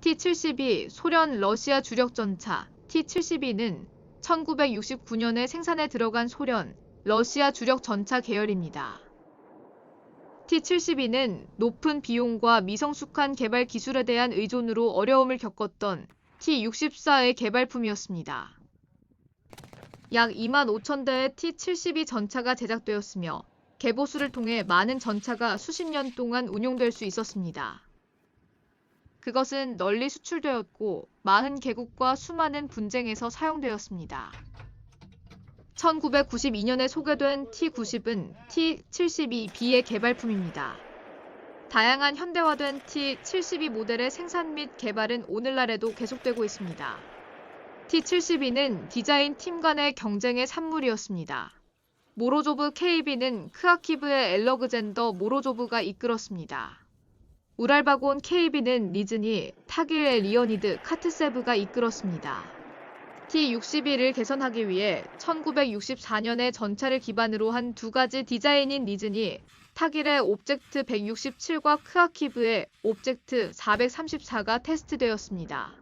T-72 소련 러시아 주력 전차 T-72는 1969년에 생산에 들어간 소련, 러시아 주력 전차 계열입니다. T-72는 높은 비용과 미성숙한 개발 기술에 대한 의존으로 어려움을 겪었던 T-64의 개발품이었습니다. 약 25,000대의 T-72 전차가 제작되었으며 개보수를 통해 많은 전차가 수십 년 동안 운용될 수 있었습니다. 그것은 널리 수출되었고 40개국과 수많은 분쟁에서 사용되었습니다. 1992년에 소개된 T-90은 T-72B의 개발품입니다. 다양한 현대화된 T-72 모델의 생산 및 개발은 오늘날에도 계속되고 있습니다. T-72는 디자인 팀 간의 경쟁의 산물이었습니다. 모로조브 KB는 크아키브의 엘러그젠더 모로조브가 이끌었습니다. 우랄바곤 KB는 리즈니, 타길의 리오니드 카트세브가 이끌었습니다. T-62를 개선하기 위해 1964년에 전차를 기반으로 한 두 가지 디자인인 리즈니, 타길의 옵젝트 167과 크아키브의 옵젝트 434가 테스트되었습니다.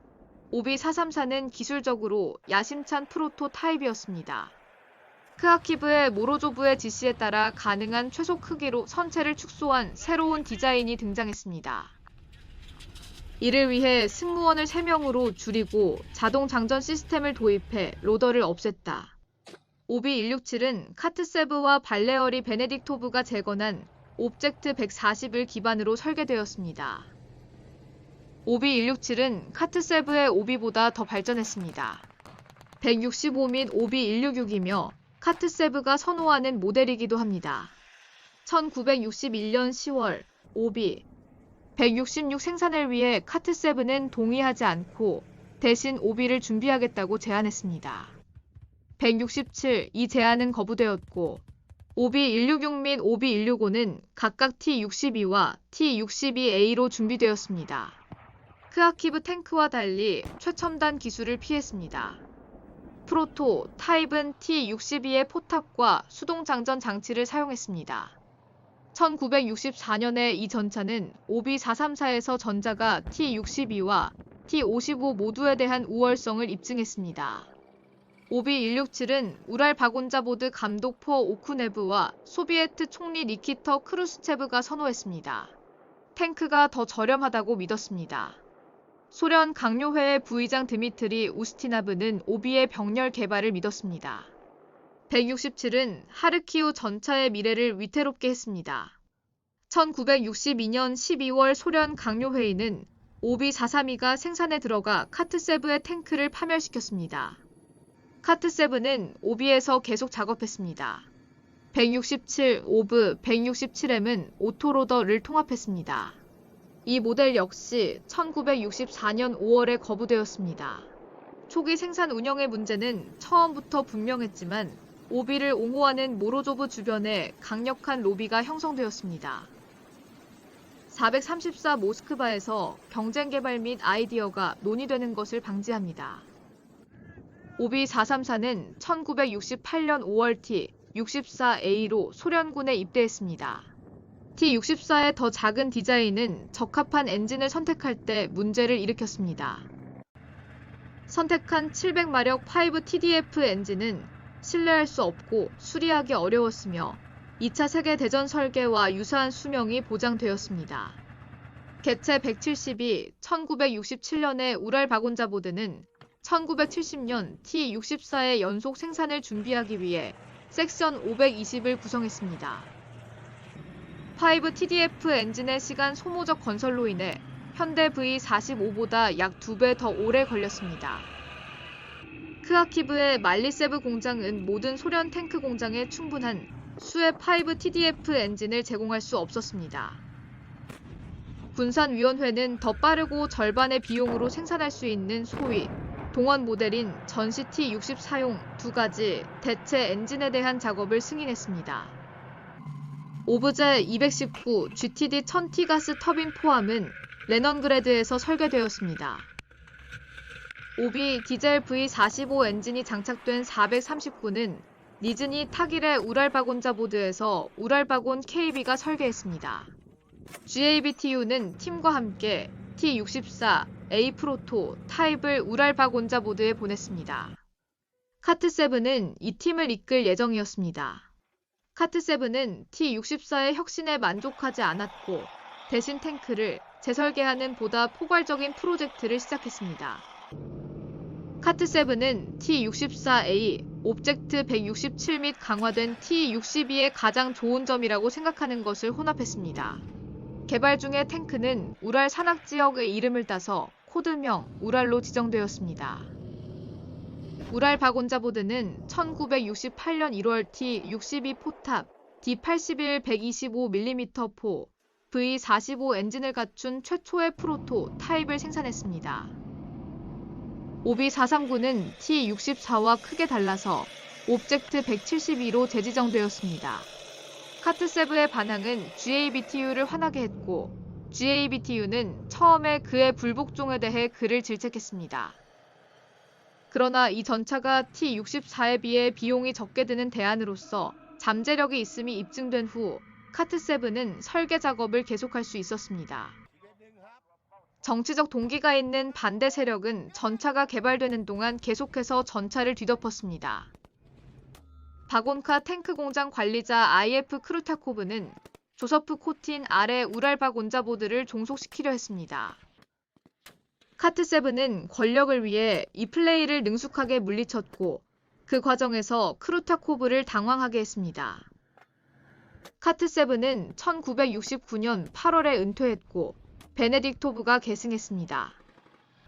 OB434는 기술적으로 야심찬 프로토타입이었습니다. 크아키브의 모로조브의 지시에 따라 가능한 최소 크기로 선체를 축소한 새로운 디자인이 등장했습니다. 이를 위해 승무원을 3명으로 줄이고 자동 장전 시스템을 도입해 로더를 없앴다. OB167은 카트세브와 발레어리 베네딕토브가 재건한 옵젝트 140을 기반으로 설계되었습니다. OB167은 카트세브의 OB보다 더 발전했습니다. 165 및 OB166이며 카트세브가 선호하는 모델이기도 합니다. 1961년 10월 OB 166 생산을 위해 카트세브는 동의하지 않고 대신 OB를 준비하겠다고 제안했습니다. 167, 이 제안은 거부되었고 OB166 및 OB165는 각각 T-62와 T-62A로 준비되었습니다. 크아키브 탱크와 달리 최첨단 기술을 피했습니다. 프로토 타입은 T-62의 포탑과 수동장전 장치를 사용했습니다. 1964년에 이 전차는 OB434에서 전자가 T-62와 T-55 모두에 대한 우월성을 입증했습니다. OB167은 우랄 바곤자보드 감독 포 오쿠네브와 소비에트 총리 니키터 크루스체브가 선호했습니다. 탱크가 더 저렴하다고 믿었습니다. 소련 강요회의 부의장 드미트리 우스티나브는 OB의 병렬 개발을 믿었습니다. 167은 하르키우 전차의 미래를 위태롭게 했습니다. 1962년 12월 소련 강요회의는 OB432가 생산에 들어가 카트세브의 탱크를 파멸시켰습니다. 카트세브는 OB에서 계속 작업했습니다. 167 오브 167M은 오토로더를 통합했습니다. 이 모델 역시 1964년 5월에 거부되었습니다. 초기 생산 운영의 문제는 처음부터 분명했지만 OB를 옹호하는 모로조브 주변에 강력한 로비가 형성되었습니다. 434 모스크바에서 경쟁 개발 및 아이디어가 논의되는 것을 방지합니다. OB434는 1968년 5월 T-64A로 소련군에 입대했습니다. T-64의 더 작은 디자인은 적합한 엔진을 선택할 때 문제를 일으켰습니다. 선택한 700마력 5TDF 엔진은 신뢰할 수 없고 수리하기 어려웠으며 2차 세계대전 설계와 유사한 수명이 보장되었습니다. 개체 170이 1967년에 우랄 바곤자보드는 1970년 T-64의 연속 생산을 준비하기 위해 섹션 520을 구성했습니다. 5TDF 엔진의 시간 소모적 건설로 인해 현대 V45보다 약 2배 더 오래 걸렸습니다. 크아키브의 말리세브 공장은 모든 소련 탱크 공장에 충분한 수의 5TDF 엔진을 제공할 수 없었습니다. 군산위원회는 더 빠르고 절반의 비용으로 생산할 수 있는 소위 동원 모델인 전시 T-64용 두 가지 대체 엔진에 대한 작업을 승인했습니다. 오브제 219 GTD 1000T 가스 터빈 포함은 레넌그레드에서 설계되었습니다. OB 디젤 V45 엔진이 장착된 439는 니즈니 타길의 우랄바곤자보드에서 우랄바곤 KB가 설계했습니다. GABTU는 팀과 함께 T-64A 프로토 타입을 우랄 박원자 보드에 보냈습니다. 카트7은 이 팀을 이끌 예정이었습니다. 카트7은 T-64의 혁신에 만족하지 않았고 대신 탱크를 재설계하는 보다 포괄적인 프로젝트를 시작했습니다. 카트7은 T-64A 옵젝트 167 및 강화된 T-62의 가장 좋은 점이라고 생각하는 것을 혼합했습니다. 개발 중에 탱크는 우랄 산악 지역의 이름을 따서 코드명 우랄로 지정되었습니다. 우랄 박원자 보드는 1968년 1월 T-62 포탑 D81 125mm 포 V45 엔진을 갖춘 최초의 프로토 타입을 생산했습니다. OB439는 T-64와 크게 달라서 옵젝트 172로 재지정되었습니다. 카트7의 반항은 GABTU를 화나게 했고 GABTU는 처음에 그의 불복종에 대해 그를 질책했습니다. 그러나 이 전차가 T-64에 비해 비용이 적게 드는 대안으로서 잠재력이 있음이 입증된 후 카트7은 설계 작업을 계속할 수 있었습니다. 정치적 동기가 있는 반대 세력은 전차가 개발되는 동안 계속해서 전차를 뒤덮었습니다. 바곤카 탱크 공장 관리자 IF 크루타코브는 조서프 코틴 아래 우랄 박원자 보드를 종속시키려 했습니다. 카트7은 권력을 위해 이 플레이를 능숙하게 물리쳤고 그 과정에서 크루타코브를 당황하게 했습니다. 카트7은 1969년 8월에 은퇴했고 베네딕토브가 계승했습니다.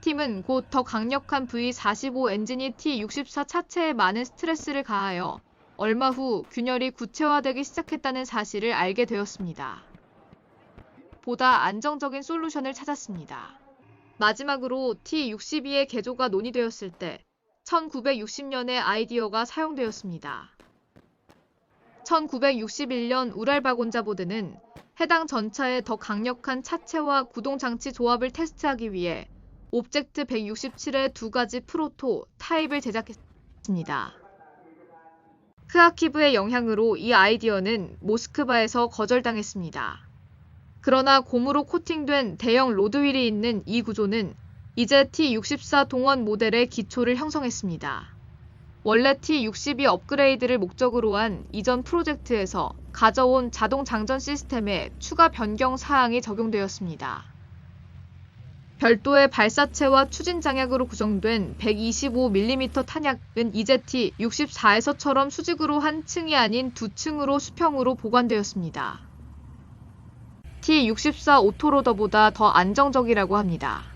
팀은 곧 더 강력한 V45 엔진이 T-64 차체에 많은 스트레스를 가하여 얼마 후 균열이 구체화되기 시작했다는 사실을 알게 되었습니다. 보다 안정적인 솔루션을 찾았습니다. 마지막으로 T-62의 개조가 논의되었을 때 1960년의 아이디어가 사용되었습니다. 1961년 우랄 박원자 보드는 해당 전차의 더 강력한 차체와 구동장치 조합을 테스트하기 위해 옵젝트 167의 두 가지 프로토 타입을 제작했습니다. 크아키브의 영향으로 이 아이디어는 모스크바에서 거절당했습니다. 그러나 고무로 코팅된 대형 로드휠이 있는 이 구조는 이제 T-64 동원 모델의 기초를 형성했습니다. 원래 T-62 업그레이드를 목적으로 한 이전 프로젝트에서 가져온 자동 장전 시스템에 추가 변경 사항이 적용되었습니다. 별도의 발사체와 추진 장약으로 구성된 125mm 탄약은 이제 T-64에서처럼 수직으로 한 층이 아닌 두 층으로 수평으로 보관되었습니다. T-64 오토로더보다 더 안정적이라고 합니다.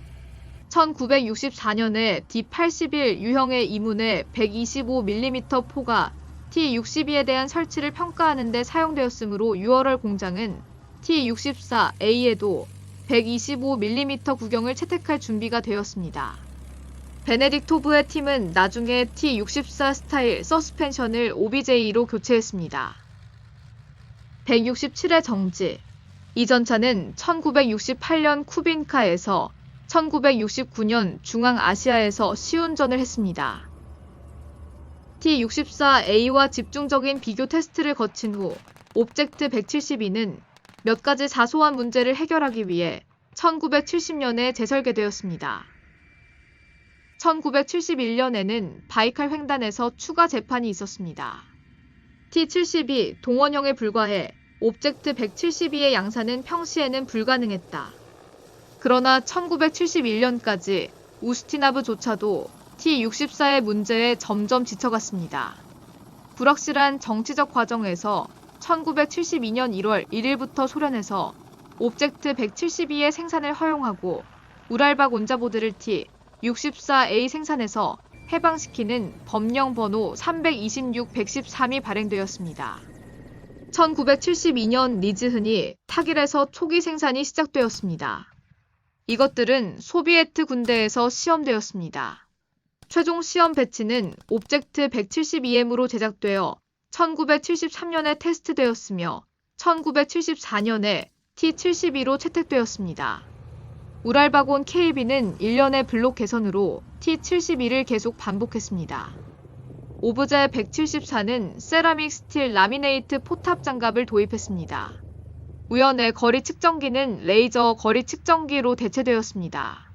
1964년에 D81 유형의 이문에 125mm 포가 T-62에 대한 설치를 평가하는 데 사용되었으므로 6월월 공장은 T-64A에도 125mm 구경을 채택할 준비가 되었습니다. 베네딕토브의 팀은 나중에 T-64 스타일 서스펜션을 OBJ로 교체했습니다. 167의 정지. 이 전차는 1968년 쿠빈카에서 1969년 중앙아시아에서 시운전을 했습니다. T-64A와 집중적인 비교 테스트를 거친 후 옵젝트 172는 몇 가지 사소한 문제를 해결하기 위해 1970년에 재설계되었습니다. 1971년에는 바이칼 횡단에서 추가 재판이 있었습니다. T-72 동원형에 불과해 옵젝트 172의 양산은 평시에는 불가능했다. 그러나 1971년까지 우스티나브조차도 T-64의 문제에 점점 지쳐갔습니다. 불확실한 정치적 과정에서 1972년 1월 1일부터 소련에서 옵젝트 172의 생산을 허용하고 우랄박 온자보드를 T-64A 생산에서 해방시키는 법령 번호 326-113이 발행되었습니다. 1972년 리즈흔이 타길에서 초기 생산이 시작되었습니다. 이것들은 소비에트 군대에서 시험되었습니다. 최종 시험 배치는 옵젝트 172M으로 제작되어 1973년에 테스트되었으며 1974년에 T-72로 채택되었습니다. 우랄바곤 KB는 1년의 블록 개선으로 T-72를 계속 반복했습니다. 오브제 174는 세라믹 스틸 라미네이트 포탑 장갑을 도입했습니다. 우연의 거리 측정기는 레이저 거리 측정기로 대체되었습니다.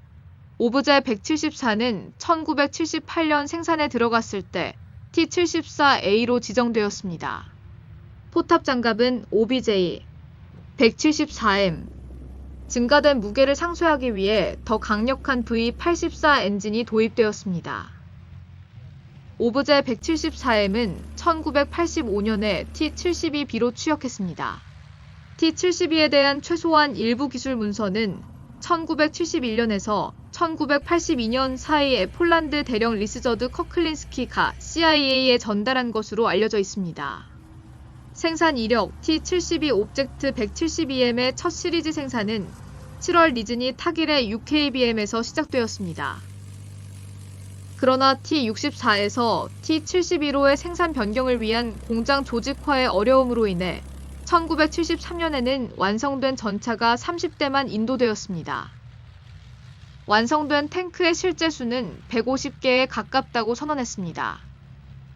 오브제 174는 1978년 생산에 들어갔을 때 T-74A로 지정되었습니다. 포탑 장갑은 OBJ 174M. 증가된 무게를 상쇄하기 위해 더 강력한 V84 엔진이 도입되었습니다. 오브제 174M은 1985년에 T-72B로 추역했습니다. T-72에 대한 최소한 일부 기술 문서는 1971년에서 1982년 사이에 폴란드 대령 리스저드 커클린스키가 CIA에 전달한 것으로 알려져 있습니다. 생산 이력 T-72 옵젝트 172M의 첫 시리즈 생산은 7월 니즈니 타길의 UKBM에서 시작되었습니다. 그러나 T-64에서 T-72로의 생산 변경을 위한 공장 조직화의 어려움으로 인해 1973년에는 완성된 전차가 30대만 인도되었습니다. 완성된 탱크의 실제 수는 150개에 가깝다고 선언했습니다.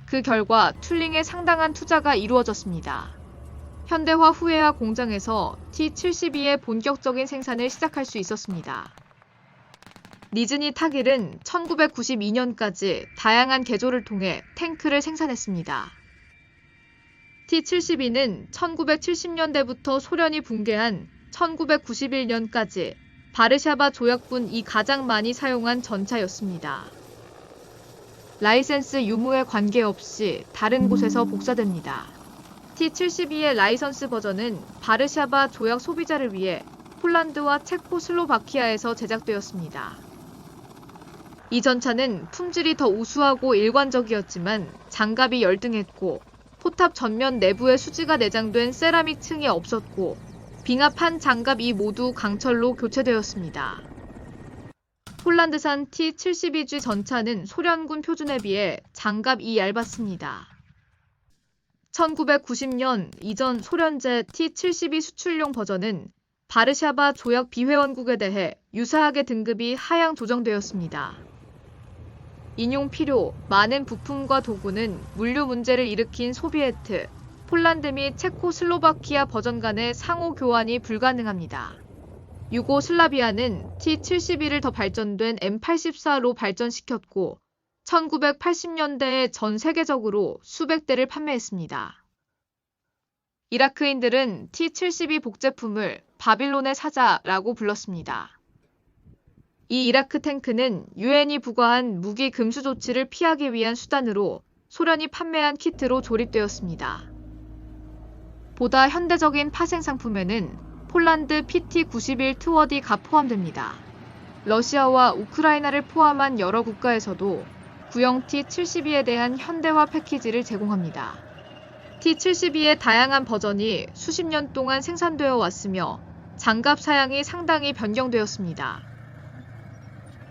그 결과 툴링에 상당한 투자가 이루어졌습니다. 현대화 후에야 공장에서 T-72의 본격적인 생산을 시작할 수 있었습니다. 니즈니 타길은 1992년까지 다양한 개조를 통해 탱크를 생산했습니다. T-72는 1970년대부터 소련이 붕괴한 1991년까지 바르샤바 조약군이 가장 많이 사용한 전차였습니다. 라이센스 유무에 관계없이 다른 곳에서 복사됩니다. T-72의 라이선스 버전은 바르샤바 조약 소비자를 위해 폴란드와 체코슬로바키아에서 제작되었습니다. 이 전차는 품질이 더 우수하고 일관적이었지만 장갑이 열등했고 포탑 전면 내부에 수지가 내장된 세라믹 층이 없었고 빙합한 장갑이 모두 강철로 교체되었습니다. 폴란드산 T-72G 전차는 소련군 표준에 비해 장갑이 얇았습니다. 1990년 이전 소련제 T-72 수출용 버전은 바르샤바 조약 비회원국에 대해 유사하게 등급이 하향 조정되었습니다. 인용 필요, 많은 부품과 도구는 물류 문제를 일으킨 소비에트, 폴란드 및 체코슬로바키아 버전 간의 상호 교환이 불가능합니다. 유고슬라비아는 T-72를 더 발전된 M84로 발전시켰고 1980년대에 전 세계적으로 수백 대를 판매했습니다. 이라크인들은 T-72 복제품을 바빌론의 사자라고 불렀습니다. 이 이라크 탱크는 유엔이 부과한 무기 금수 조치를 피하기 위한 수단으로 소련이 판매한 키트로 조립되었습니다. 보다 현대적인 파생 상품에는 폴란드 PT-91 투어디가 포함됩니다. 러시아와 우크라이나를 포함한 여러 국가에서도 구형 T-72에 대한 현대화 패키지를 제공합니다. T-72의 다양한 버전이 수십 년 동안 생산되어 왔으며 장갑 사양이 상당히 변경되었습니다.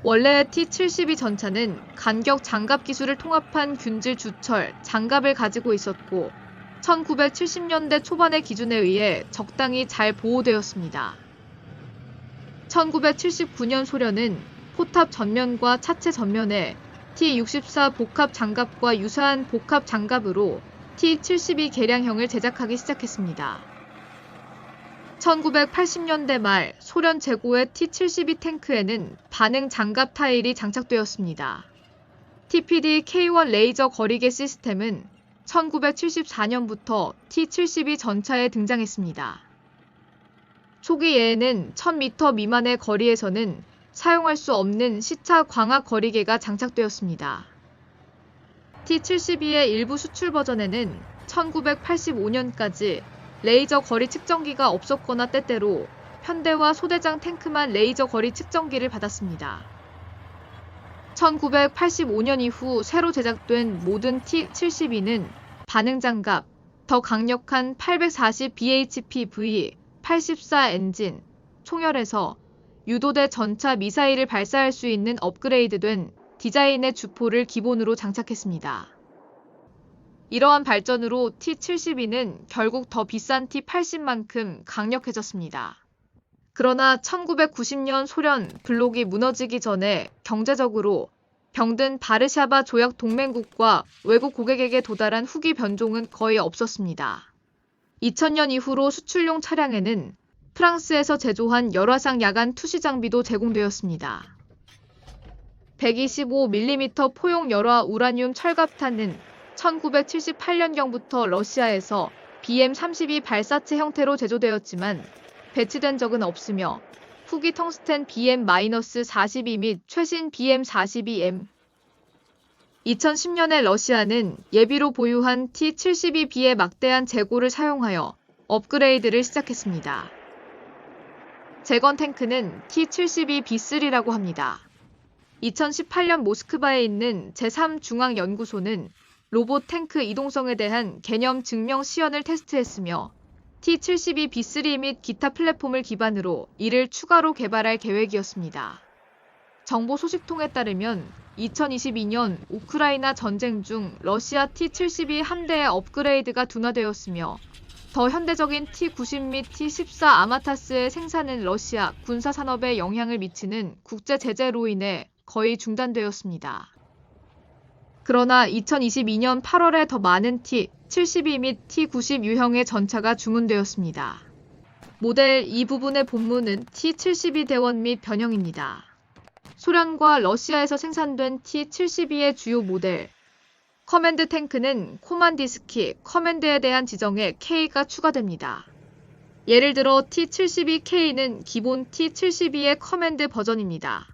원래의 T-72 전차는 간격 장갑 기술을 통합한 균질 주철, 장갑을 가지고 있었고 1970년대 초반의 기준에 의해 적당히 잘 보호되었습니다. 1979년 소련은 포탑 전면과 차체 전면에 T-64 복합 장갑과 유사한 복합 장갑으로 T-72 개량형을 제작하기 시작했습니다. 1980년대 말 소련 재고의 T-72 탱크에는 반응 장갑 타일이 장착되었습니다. TPD K1 레이저 거리계 시스템은 1974년부터 T-72 전차에 등장했습니다. 초기에는 1000m 미만의 거리에서는 사용할 수 없는 시차 광학 거리계가 장착되었습니다. T-72의 일부 수출 버전에는 1985년까지 레이저 거리 측정기가 없었거나 때때로 현대화 소대장 탱크만 레이저 거리 측정기를 받았습니다. 1985년 이후 새로 제작된 모든 T-72는 반응 장갑, 더 강력한 840 bhp V84 엔진, 총열에서 유도대 전차 미사일을 발사할 수 있는 업그레이드된 디자인의 주포를 기본으로 장착했습니다. 이러한 발전으로 T-72는 결국 더 비싼 T-80만큼 강력해졌습니다. 그러나 1990년 소련 블록이 무너지기 전에 경제적으로 병든 바르샤바 조약 동맹국과 외국 고객에게 도달한 후기 변종은 거의 없었습니다. 2000년 이후로 수출용 차량에는 프랑스에서 제조한 열화상 야간 투시 장비도 제공되었습니다. 125mm 포용 열화 우라늄 철갑탄은 1978년경부터 러시아에서 BM-32 발사체 형태로 제조되었지만 배치된 적은 없으며 후기 텅스텐 BM-42 및 최신 BM-42M 2010년에 러시아는 예비로 보유한 T-72B의 막대한 재고를 사용하여 업그레이드를 시작했습니다. 재건 탱크는 T-72B3라고 합니다. 2018년 모스크바에 있는 제3중앙연구소는 로봇 탱크 이동성에 대한 개념 증명 시연을 테스트했으며 T-72B3 및 기타 플랫폼을 기반으로 이를 추가로 개발할 계획이었습니다. 정보 소식통에 따르면 2022년 우크라이나 전쟁 중 러시아 T-72 함대의 업그레이드가 둔화되었으며 더 현대적인 T-90 및 T-14 아마타스의 생산은 러시아 군사산업에 영향을 미치는 국제 제재로 인해 거의 중단되었습니다. 그러나 2022년 8월에 더 많은 T-72 및 T-90 유형의 전차가 주문되었습니다. 모델 이 부분의 본문은 T-72 대원 및 변형입니다. 소련과 러시아에서 생산된 T-72의 주요 모델. 커맨드 탱크는 코만디스키, 커맨드에 대한 지정에 K가 추가됩니다. 예를 들어 T-72K는 기본 T-72의 커맨드 버전입니다.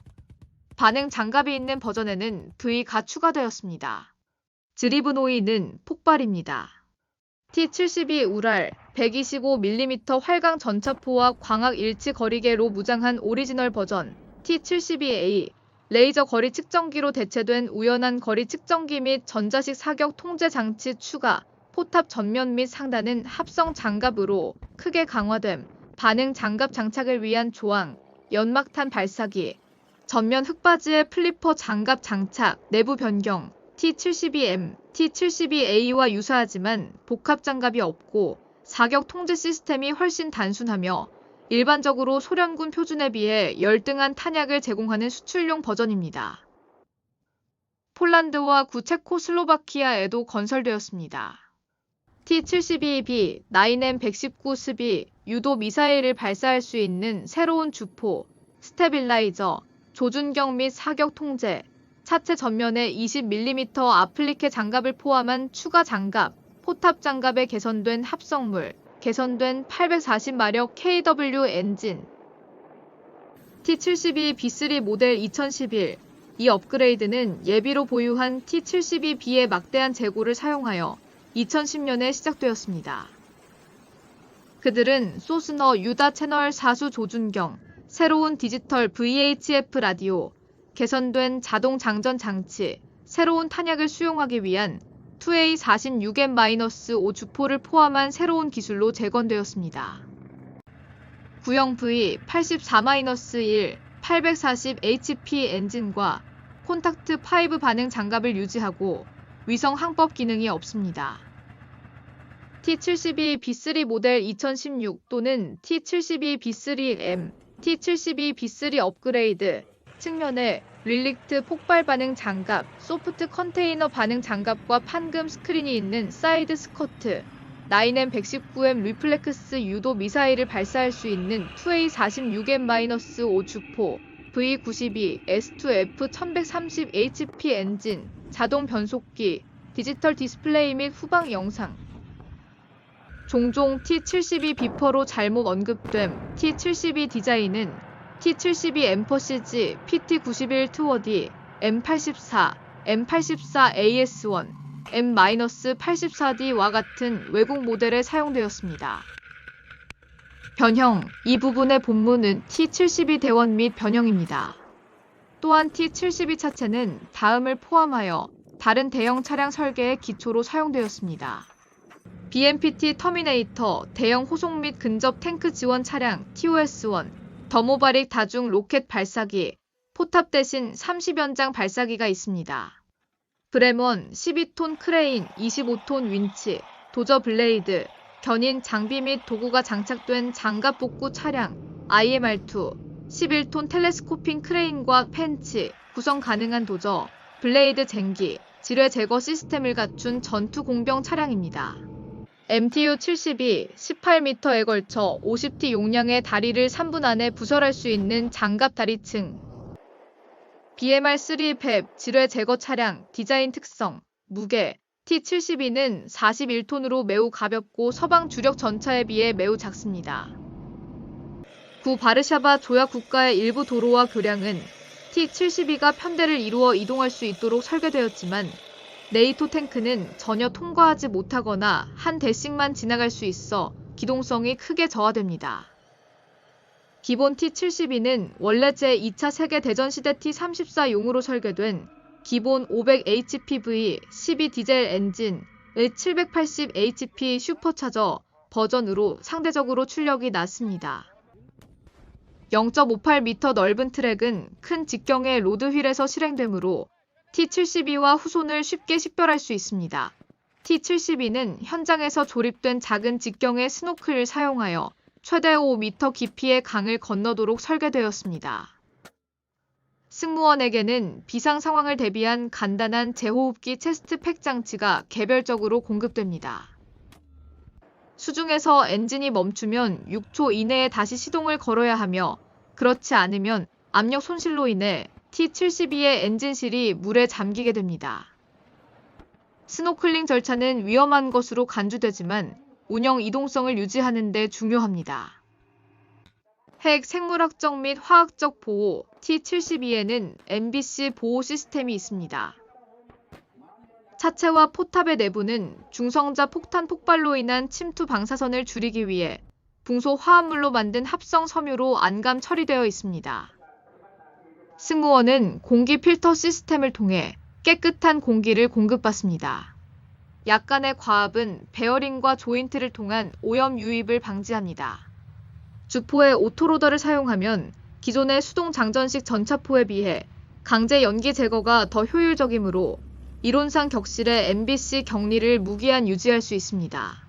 반응 장갑이 있는 버전에는 V가 추가되었습니다. 드리브노이는 폭발입니다. T-72 우랄 125mm 활강 전차포와 광학 일치 거리계로 무장한 오리지널 버전 T-72A 레이저 거리 측정기로 대체된 우연한 거리 측정기 및 전자식 사격 통제 장치 추가, 포탑 전면 및 상단은 합성 장갑으로 크게 강화됨, 반응 장갑 장착을 위한 조항, 연막탄 발사기, 전면 흙바지에 플리퍼 장갑 장착, 내부 변경, T-72M, T-72A와 유사하지만 복합 장갑이 없고 사격 통제 시스템이 훨씬 단순하며 일반적으로 소련군 표준에 비해 열등한 탄약을 제공하는 수출용 버전입니다. 폴란드와 구체코슬로바키아에도 건설되었습니다. T-72B, 9M119 스비, 유도 미사일을 발사할 수 있는 새로운 주포, 스테빌라이저, 조준경 및 사격 통제, 차체 전면에 20mm 아플리케 장갑을 포함한 추가 장갑, 포탑 장갑에 개선된 합성물, 개선된 840마력 KW 엔진. T-72B3 모델 2011. 이 업그레이드는 예비로 보유한 T-72B의 막대한 재고를 사용하여 2010년에 시작되었습니다. 그들은 소스너 유다 채널 4수 조준경, 새로운 디지털 VHF 라디오, 개선된 자동 장전 장치, 새로운 탄약을 수용하기 위한 2A46M-5 주포를 포함한 새로운 기술로 재건되었습니다. 구형 V84-1 840HP 엔진과 콘탁트 5 반응 장갑을 유지하고 위성 항법 기능이 없습니다. T-72B3 모델 2016 또는 T-72B3M, T-72B3 업그레이드, 측면에 릴릭트 폭발 반응 장갑, 소프트 컨테이너 반응 장갑과 판금 스크린이 있는 사이드 스커트, 9M119M 리플렉스 유도 미사일을 발사할 수 있는 2A46M-5 주포, V92 S2F 1130HP 엔진, 자동 변속기, 디지털 디스플레이 및 후방 영상. 종종 T-72 비퍼로 잘못 언급됨 T-72 디자인은 T-72 엠퍼시지, PT-91 투어디, M84, M84 AS1, M-84D와 같은 외국 모델에 사용되었습니다. 변형, 이 부분의 본문은 T-72 대원 및 변형입니다. 또한 T-72 차체는 다음을 포함하여 다른 대형 차량 설계의 기초로 사용되었습니다. BMPT 터미네이터, 대형 호송 및 근접 탱크 지원 차량 TOS-1, 더모바릭 다중 로켓 발사기, 포탑 대신 30연장 발사기가 있습니다. 브레먼 12톤 크레인, 25톤 윈치, 도저 블레이드, 견인 장비 및 도구가 장착된 장갑 복구 차량, IMR2, 11톤 텔레스코핑 크레인과 펜치, 구성 가능한 도저, 블레이드 쟁기, 지뢰 제거 시스템을 갖춘 전투 공병 차량입니다. MTU-72, 18m에 걸쳐 50T 용량의 다리를 3분 안에 부설할 수 있는 장갑 다리층. BMR-3 팹 지뢰 제거 차량 디자인 특성, 무게. T-72는 41톤으로 매우 가볍고 서방 주력 전차에 비해 매우 작습니다. 구 바르샤바 조약 국가의 일부 도로와 교량은 T-72가 편대를 이루어 이동할 수 있도록 설계되었지만 네이토 탱크는 전혀 통과하지 못하거나 한 대씩만 지나갈 수 있어 기동성이 크게 저하됩니다. 기본 T-72는 원래 제2차 세계대전 시대 T-34용으로 설계된 기본 500hpv 12 디젤 엔진의 780hp 슈퍼차저 버전으로 상대적으로 출력이 낮습니다. 0.58m 넓은 트랙은 큰 직경의 로드휠에서 실행되므로 T-72와 후손을 쉽게 식별할 수 있습니다. T-72는 현장에서 조립된 작은 직경의 스노클을 사용하여 최대 5m 깊이의 강을 건너도록 설계되었습니다. 승무원에게는 비상 상황을 대비한 간단한 제호흡기 체스트팩 장치가 개별적으로 공급됩니다. 수중에서 엔진이 멈추면 6초 이내에 다시 시동을 걸어야 하며 그렇지 않으면 압력 손실로 인해 T-72의 엔진실이 물에 잠기게 됩니다. 스노클링 절차는 위험한 것으로 간주되지만 운영 이동성을 유지하는 데 중요합니다. 핵 생물학적 및 화학적 보호 T-72에는 MBC 보호 시스템이 있습니다. 차체와 포탑의 내부는 중성자 폭탄 폭발로 인한 침투 방사선을 줄이기 위해 붕소 화합물로 만든 합성 섬유로 안감 처리되어 있습니다. 승무원은 공기 필터 시스템을 통해 깨끗한 공기를 공급받습니다. 약간의 과압은 베어링과 조인트를 통한 오염 유입을 방지합니다. 주포의 오토로더를 사용하면 기존의 수동 장전식 전차포에 비해 강제 연기 제거가 더 효율적이므로 이론상 격실의 MBC 격리를 무기한 유지할 수 있습니다.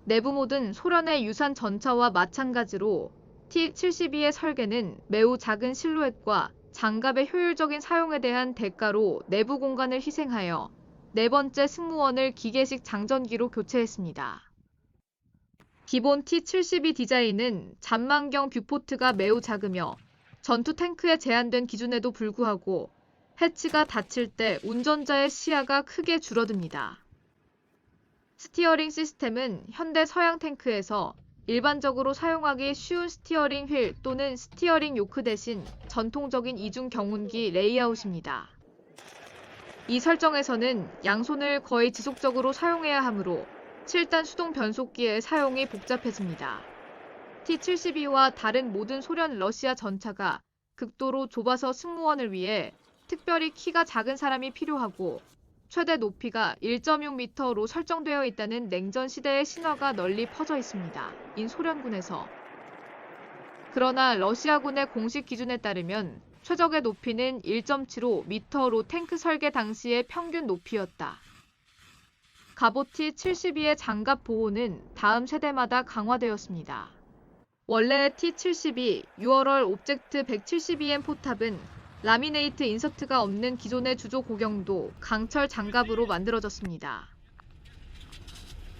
내부 모든 소련의 유산 전차와 마찬가지로 T-72의 설계는 매우 작은 실루엣과 장갑의 효율적인 사용에 대한 대가로 내부 공간을 희생하여 네 번째 승무원을 기계식 장전기로 교체했습니다. 기본 T-72 디자인은 잔망경 뷰포트가 매우 작으며 전투 탱크에 제한된 기준에도 불구하고 해치가 닫힐 때 운전자의 시야가 크게 줄어듭니다. 스티어링 시스템은 현대 서양 탱크에서 일반적으로 사용하기 쉬운 스티어링 휠 또는 스티어링 요크 대신 전통적인 이중 경운기 레이아웃입니다. 이 설정에서는 양손을 거의 지속적으로 사용해야 하므로 7단 수동 변속기의 사용이 복잡해집니다. T-72와 다른 모든 소련 러시아 전차가 극도로 좁아서 승무원을 위해 특별히 키가 작은 사람이 필요하고 최대 높이가 1.6m로 설정되어 있다는 냉전 시대의 신화가 널리 퍼져 있습니다. 인 소련군에서. 그러나 러시아군의 공식 기준에 따르면 최적의 높이는 1.75m로 탱크 설계 당시의 평균 높이였다. 갑옷 T-72의 장갑 보호는 다음 세대마다 강화되었습니다. 원래 T-72 URL 옵젝트 172M 포탑은 라미네이트 인서트가 없는 기존의 주조 고경도 강철 장갑으로 만들어졌습니다.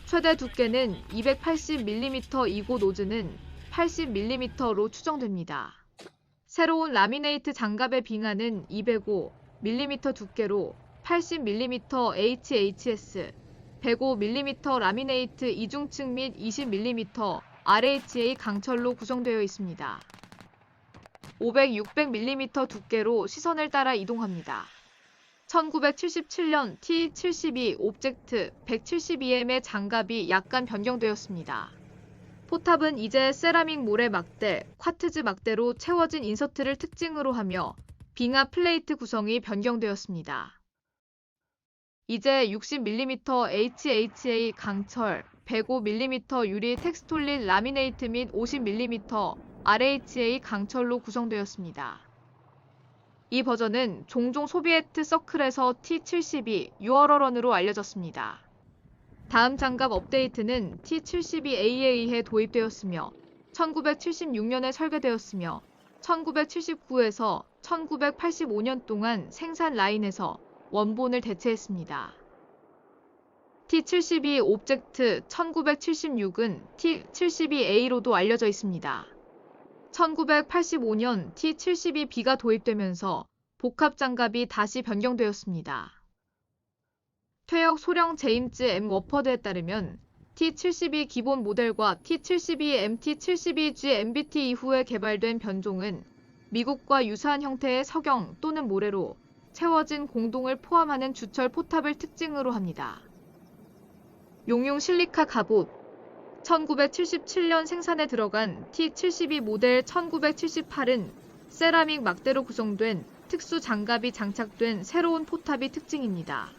최대 두께는 280mm이고 노즈는 80mm로 추정됩니다. 새로운 라미네이트 장갑의 빙하는 205mm 두께로 80mm HHS, 105mm 라미네이트 이중층 및 20mm RHA 강철로 구성되어 있습니다. 500-600mm 두께로 시선을 따라 이동합니다. 1977년 T-72 옵젝트 172M의 장갑이 약간 변경되었습니다. 포탑은 이제 세라믹 모래 막대, 쿼트즈 막대로 채워진 인서트를 특징으로 하며 빙하 플레이트 구성이 변경되었습니다. 이제 60mm HHA 강철, 105mm 유리 텍스톨린 라미네이트 및 50mm RHA 강철로 구성되었습니다. 이 버전은 종종 소비에트 서클에서 T-72 유어러런으로 알려졌습니다. 다음 장갑 업데이트는 T-72A에 의해 도입되었으며 1976년에 설계되었으며 1979에서 1985년 동안 생산 라인에서 원본을 대체했습니다. T-72 옵젝트 1976은 T-72A로도 알려져 있습니다. 1985년 T-72B가 도입되면서 복합 장갑이 다시 변경되었습니다. 퇴역 소령 제임스 M. 워퍼드에 따르면 T-72 기본 모델과 T-72 MT-72G MBT 이후에 개발된 변종은 미국과 유사한 형태의 석영 또는 모래로 채워진 공동을 포함하는 주철 포탑을 특징으로 합니다. 용융 실리카 갑옷 1977년 생산에 들어간 T-72 모델 1978은 세라믹 막대로 구성된 특수 장갑이 장착된 새로운 포탑이 특징입니다.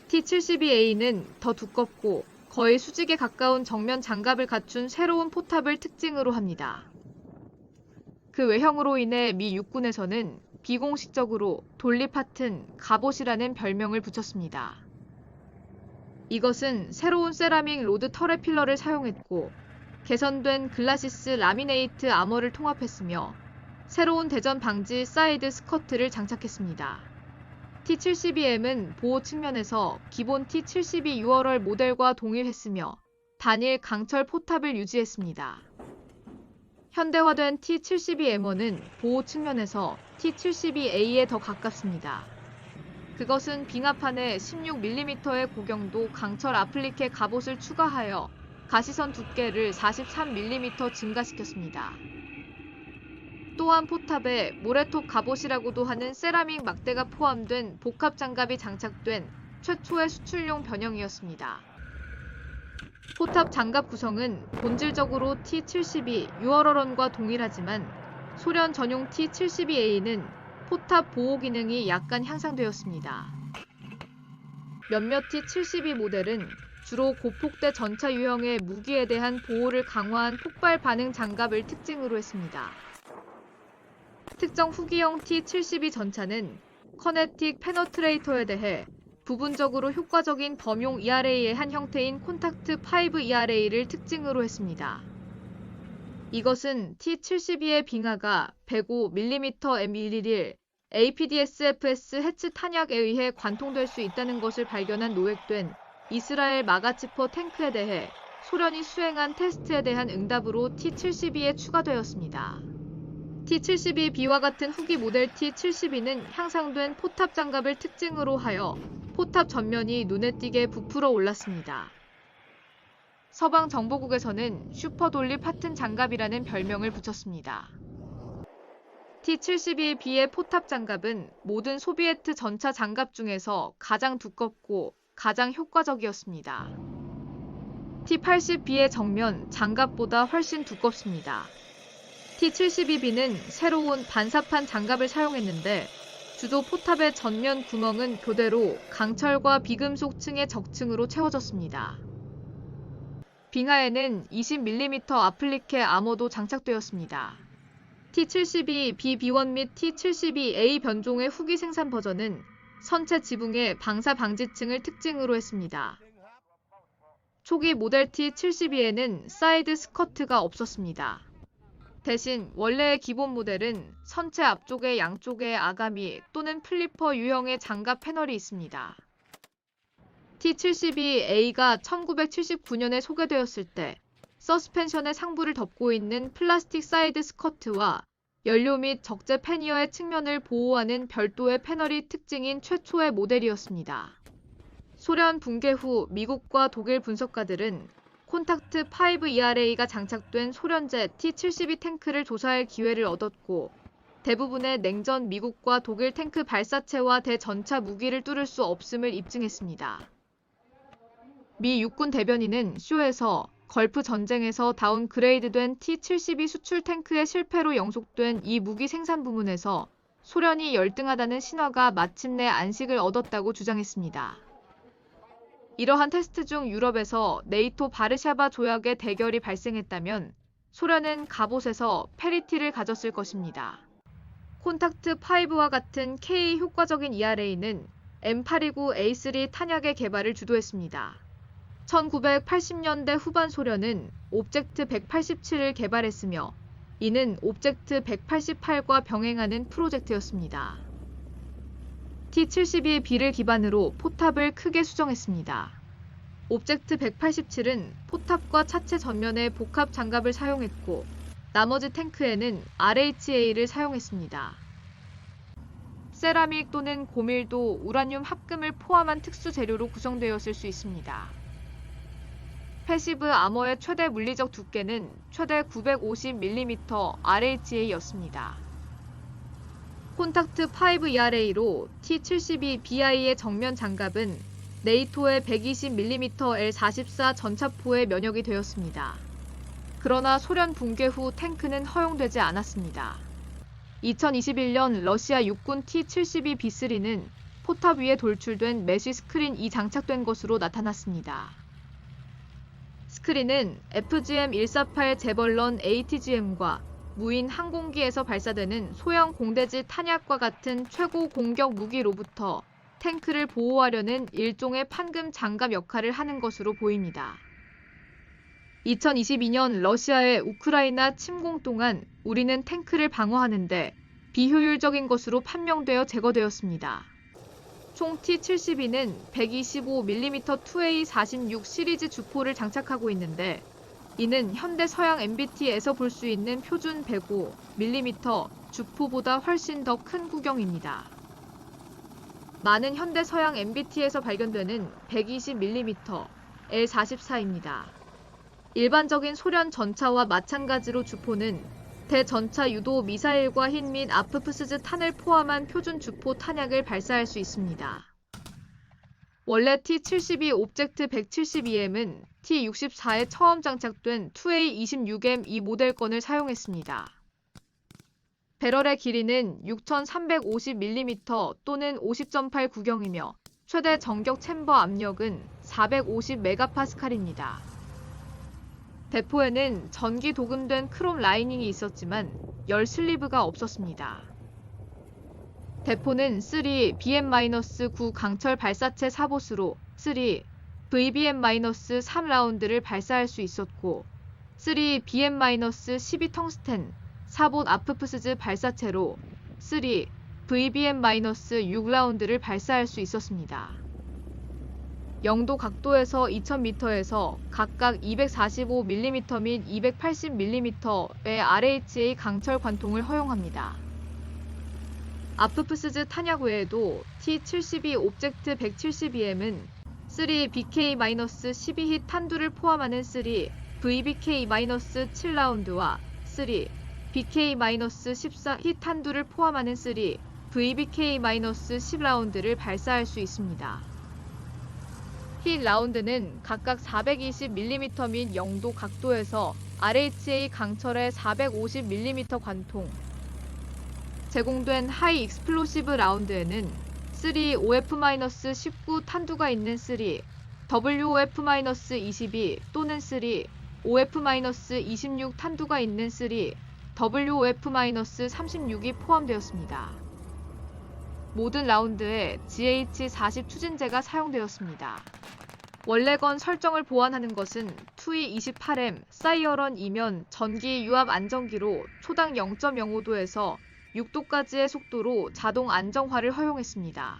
T-72A는 더 두껍고 거의 수직에 가까운 정면 장갑을 갖춘 새로운 포탑을 특징으로 합니다. 그 외형으로 인해 미 육군에서는 비공식적으로 돌리파튼 갑옷이라는 별명을 붙였습니다. 이것은 새로운 세라믹 로드 터렛 필러를 사용했고 개선된 글라시스 라미네이트 아머를 통합했으며 새로운 대전 방지 사이드 스커트를 장착했습니다. T-72M은 보호 측면에서 기본 T-72 URL 모델과 동일했으며 단일 강철 포탑을 유지했습니다. 현대화된 T-72M1은 보호 측면에서 T-72A에 더 가깝습니다. 그것은 빙하판에 16mm의 고경도 강철 아플리케 갑옷을 추가하여 가시선 두께를 43mm 증가시켰습니다. 또한 포탑에 모래톱 갑옷이라고도 하는 세라믹 막대가 포함된 복합 장갑이 장착된 최초의 수출용 변형이었습니다. 포탑 장갑 구성은 본질적으로 T-72 유어러런과 동일하지만 소련 전용 T-72A는 포탑 보호 기능이 약간 향상되었습니다. 몇몇 T-72 모델은 주로 고폭대 전차 유형의 무기에 대한 보호를 강화한 폭발 반응 장갑을 특징으로 했습니다. 특정 후기형 T-72 전차는 커네틱 페너트레이터에 대해 부분적으로 효과적인 범용 ERA의 한 형태인 콘탁트 5 ERA를 특징으로 했습니다. 이것은 T-72의 빙하가 105mm M111 APDSFS 해치 탄약에 의해 관통될 수 있다는 것을 발견한 노획된 이스라엘 마가츠퍼 탱크에 대해 소련이 수행한 테스트에 대한 응답으로 T-72에 추가되었습니다. T-72B와 같은 후기 모델 T-72는 향상된 포탑 장갑을 특징으로 하여 포탑 전면이 눈에 띄게 부풀어 올랐습니다. 서방 정보국에서는 슈퍼 돌리 파튼 장갑이라는 별명을 붙였습니다. T-72B의 포탑 장갑은 모든 소비에트 전차 장갑 중에서 가장 두껍고 가장 효과적이었습니다. T-80B의 정면 장갑보다 훨씬 두껍습니다. T-72B는 새로운 반사판 장갑을 사용했는데 주조 포탑의 전면 구멍은 교대로 강철과 비금속층의 적층으로 채워졌습니다. 빙하에는 20mm 아플리케 아머도 장착되었습니다. T-72B B1 및 T-72A 변종의 후기 생산 버전은 선체 지붕의 방사 방지층을 특징으로 했습니다. 초기 모델 T-72에는 사이드 스커트가 없었습니다. 대신 원래의 기본 모델은 선체 앞쪽에 양쪽에 아가미 또는 플리퍼 유형의 장갑 패널이 있습니다. T-72A가 1979년에 소개되었을 때 서스펜션의 상부를 덮고 있는 플라스틱 사이드 스커트와 연료 및 적재 패니어의 측면을 보호하는 별도의 패널이 특징인 최초의 모델이었습니다. 소련 붕괴 후 미국과 독일 분석가들은 콘탁트 5 ERA가 장착된 소련제 T-72 탱크를 조사할 기회를 얻었고 대부분의 냉전 미국과 독일 탱크 발사체와 대전차 무기를 뚫을 수 없음을 입증했습니다. 미 육군 대변인은 쇼에서 걸프 전쟁에서 다운그레이드된 T-72 수출 탱크의 실패로 영속된 이 무기 생산 부문에서 소련이 열등하다는 신화가 마침내 안식을 얻었다고 주장했습니다. 이러한 테스트 중 유럽에서 네이토 바르샤바 조약의 대결이 발생했다면 소련은 갑옷에서 페리티를 가졌을 것입니다. 콘탁트 5와 같은 K 효과적인 ERA는 M829A3 탄약의 개발을 주도했습니다. 1980년대 후반 소련은 옵젝트 187을 개발했으며 이는 옵젝트 188과 병행하는 프로젝트였습니다. T-72의 B를 기반으로 포탑을 크게 수정했습니다. 옵젝트 187은 포탑과 차체 전면에 복합 장갑을 사용했고 나머지 탱크에는 RHA를 사용했습니다. 세라믹 또는 고밀도, 우라늄 합금을 포함한 특수 재료로 구성되었을 수 있습니다. 패시브 아머의 최대 물리적 두께는 최대 950mm RHA였습니다. 콘탁트 5ERA로 T-72BI의 정면 장갑은 네이토의 120mm L-44 전차포에 면역이 되었습니다. 그러나 소련 붕괴 후 탱크는 허용되지 않았습니다. 2021년 러시아 육군 T-72B3는 포탑 위에 돌출된 메쉬 스크린이 장착된 것으로 나타났습니다. 스크린은 FGM-148 제벌런 ATGM과 무인 항공기에서 발사되는 소형 공대지 탄약과 같은 최고 공격 무기로부터 탱크를 보호하려는 일종의 판금 장갑 역할을 하는 것으로 보입니다. 2022년 러시아의 우크라이나 침공 동안 우리는 탱크를 방어하는데 비효율적인 것으로 판명되어 제거되었습니다. 총 T-72는 125mm 2A46 시리즈 주포를 장착하고 있는데 이는 현대 서양 MBT에서 볼 수 있는 표준 105mm 주포보다 훨씬 더 큰 구경입니다. 많은 현대 서양 MBT에서 발견되는 120mm L-44입니다. 일반적인 소련 전차와 마찬가지로 주포는 대전차 유도 미사일과 흰 및 아프프스즈 탄을 포함한 표준 주포 탄약을 발사할 수 있습니다. 원래 T-72 옵젝트 172M은 T-64에 처음 장착된 2A26M 이 모델건을 사용했습니다. 배럴의 길이는 6350mm 또는 50.8 구경이며 최대 정격 챔버 압력은 450MPa입니다. 대포에는 전기 도금된 크롬 라이닝이 있었지만 열 슬리브가 없었습니다. 대포는 3 BM-9 강철 발사체 사봇으로 3 VBM-3 라운드를 발사할 수 있었고 3 BM-12 텅스텐 사봇 아프프스즈 발사체로 3 VBM-6 라운드를 발사할 수 있었습니다. 영도 각도에서 2000m에서 각각 245mm 및 280mm의 RHA 강철 관통을 허용합니다. 아프프스즈 탄약 외에도 T-72 옵젝트 172M은 3 BK-12 탄두를 포함하는 3 VBK-7 라운드와 3 BK-14 탄두를 포함하는 3 VBK-10 라운드를 발사할 수 있습니다. 힛 라운드는 각각 420mm 및 0도 각도에서 RHA 강철의 450mm 관통, 제공된 하이 익스플로시브 라운드에는 3 OF-19 탄두가 있는 3 WOF-22 또는 3 OF-26 탄두가 있는 3 WOF-36이 포함되었습니다. 모든 라운드에 GH-40 추진제가 사용되었습니다. 원래건 설정을 보완하는 것은 2E28M 사이어런 이면 전기 유압 안정기로 초당 0.05도에서 6도까지의 속도로 자동 안정화를 허용했습니다.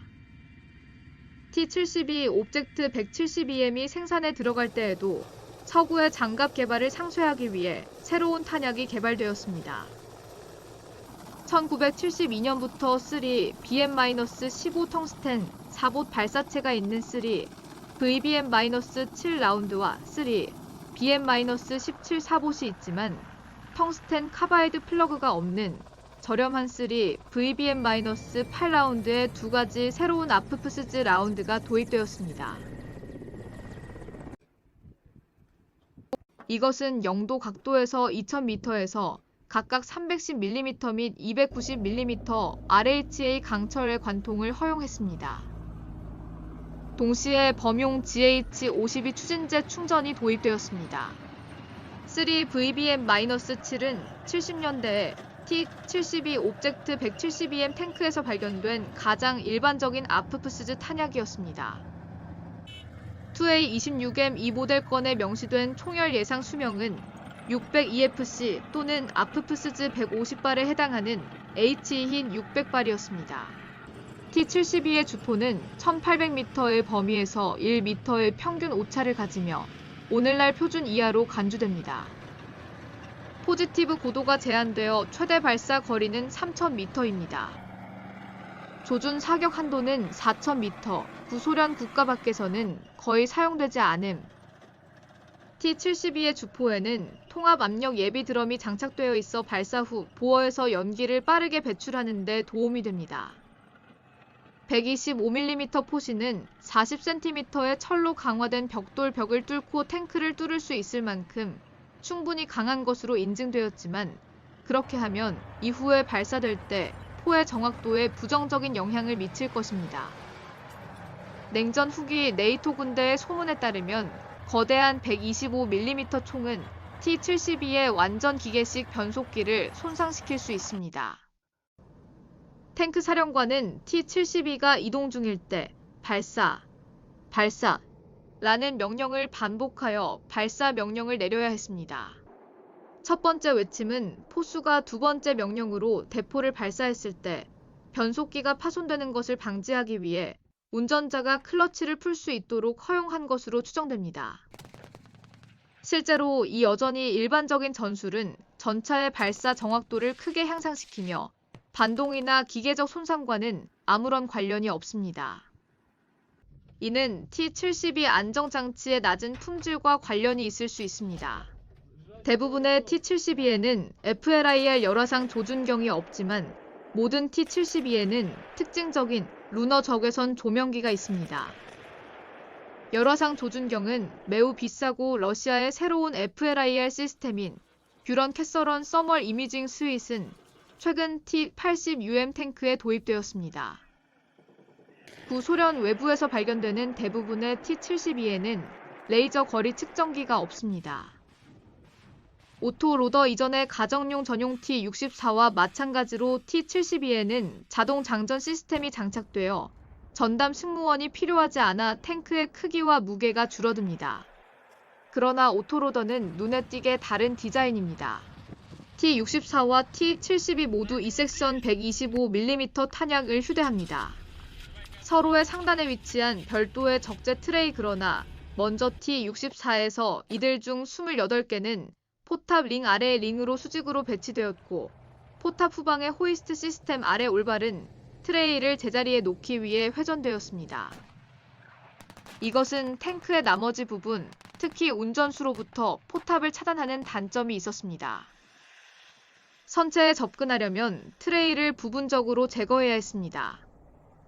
T-72 옵젝트 172M이 생산에 들어갈 때에도 서구의 장갑 개발을 상쇄하기 위해 새로운 탄약이 개발되었습니다. 1972년부터 3 BM-15 텅스텐 사봇 발사체가 있는 3 VBM-7 라운드와 3 BM-17 사봇이 있지만 텅스텐 카바이드 플러그가 없는 저렴한 3 VBM-8 라운드의 두 가지 새로운 아프프스즈 라운드가 도입되었습니다. 이것은 0도 각도에서 2000m에서 각각 310mm 및 290mm RHA 강철의 관통을 허용했습니다. 동시에 범용 GH-52 추진제 충전이 도입되었습니다. 3 VBM-7은 70년대에 T-72 옵젝트 172M 탱크에서 발견된 가장 일반적인 아프프스즈 탄약이었습니다. 2A26M 이 모델건에 명시된 총열 예상 수명은 600EFC 또는 아프프스즈 150발에 해당하는 H-흰 600발이었습니다. T-72의 주포는 1800m의 범위에서 1m의 평균 오차를 가지며 오늘날 표준 이하로 간주됩니다. 포지티브 고도가 제한되어 최대 발사 거리는 3000m입니다. 조준 사격 한도는 4000m, 구소련 국가 밖에서는 거의 사용되지 않음. T-72의 주포에는 통합 압력 예비 드럼이 장착되어 있어 발사 후 보어에서 연기를 빠르게 배출하는 데 도움이 됩니다. 125mm 포신은 40cm의 철로 강화된 벽돌 벽을 뚫고 탱크를 뚫을 수 있을 만큼 충분히 강한 것으로 인증되었지만 그렇게 하면 이후에 발사될 때 포의 정확도에 부정적인 영향을 미칠 것입니다. 냉전 후기 네이토 군대의 소문에 따르면 거대한 125mm 총은 T-72의 완전 기계식 변속기를 손상시킬 수 있습니다. 탱크 사령관은 T-72가 이동 중일 때 발사라는 명령을 반복하여 발사 명령을 내려야 했습니다. 첫 번째 외침은 포수가 두 번째 명령으로 대포를 발사했을 때 변속기가 파손되는 것을 방지하기 위해 운전자가 클러치를 풀 수 있도록 허용한 것으로 추정됩니다. 실제로 이 여전히 일반적인 전술은 전차의 발사 정확도를 크게 향상시키며 반동이나 기계적 손상과는 아무런 관련이 없습니다. 이는 T-72 안정장치의 낮은 품질과 관련이 있을 수 있습니다. 대부분의 T-72에는 FLIR 열화상 조준경이 없지만 모든 T-72에는 특징적인 루너 적외선 조명기가 있습니다. 열화상 조준경은 매우 비싸고 러시아의 새로운 FLIR 시스템인 뷰런 캐서런 서멀 이미징 스윗은 최근 T-80UM 탱크에 도입되었습니다. 구소련 외부에서 발견되는 대부분의 T-72에는 레이저 거리 측정기가 없습니다. 오토로더 이전의 가정용 전용 T-64와 마찬가지로 T-72에는 자동 장전 시스템이 장착되어 전담 승무원이 필요하지 않아 탱크의 크기와 무게가 줄어듭니다. 그러나 오토로더는 눈에 띄게 다른 디자인입니다. T-64와 T-72 모두 이섹션 125mm 탄약을 휴대합니다. 서로의 상단에 위치한 별도의 적재 트레이 그러나 먼저 T-64에서 이들 중 28개는 포탑 링 아래의 링으로 수직으로 배치되었고 포탑 후방의 호이스트 시스템 아래 올바른 트레이를 제자리에 놓기 위해 회전되었습니다. 이것은 탱크의 나머지 부분, 특히 운전수로부터 포탑을 차단하는 단점이 있었습니다. 선체에 접근하려면 트레이를 부분적으로 제거해야 했습니다.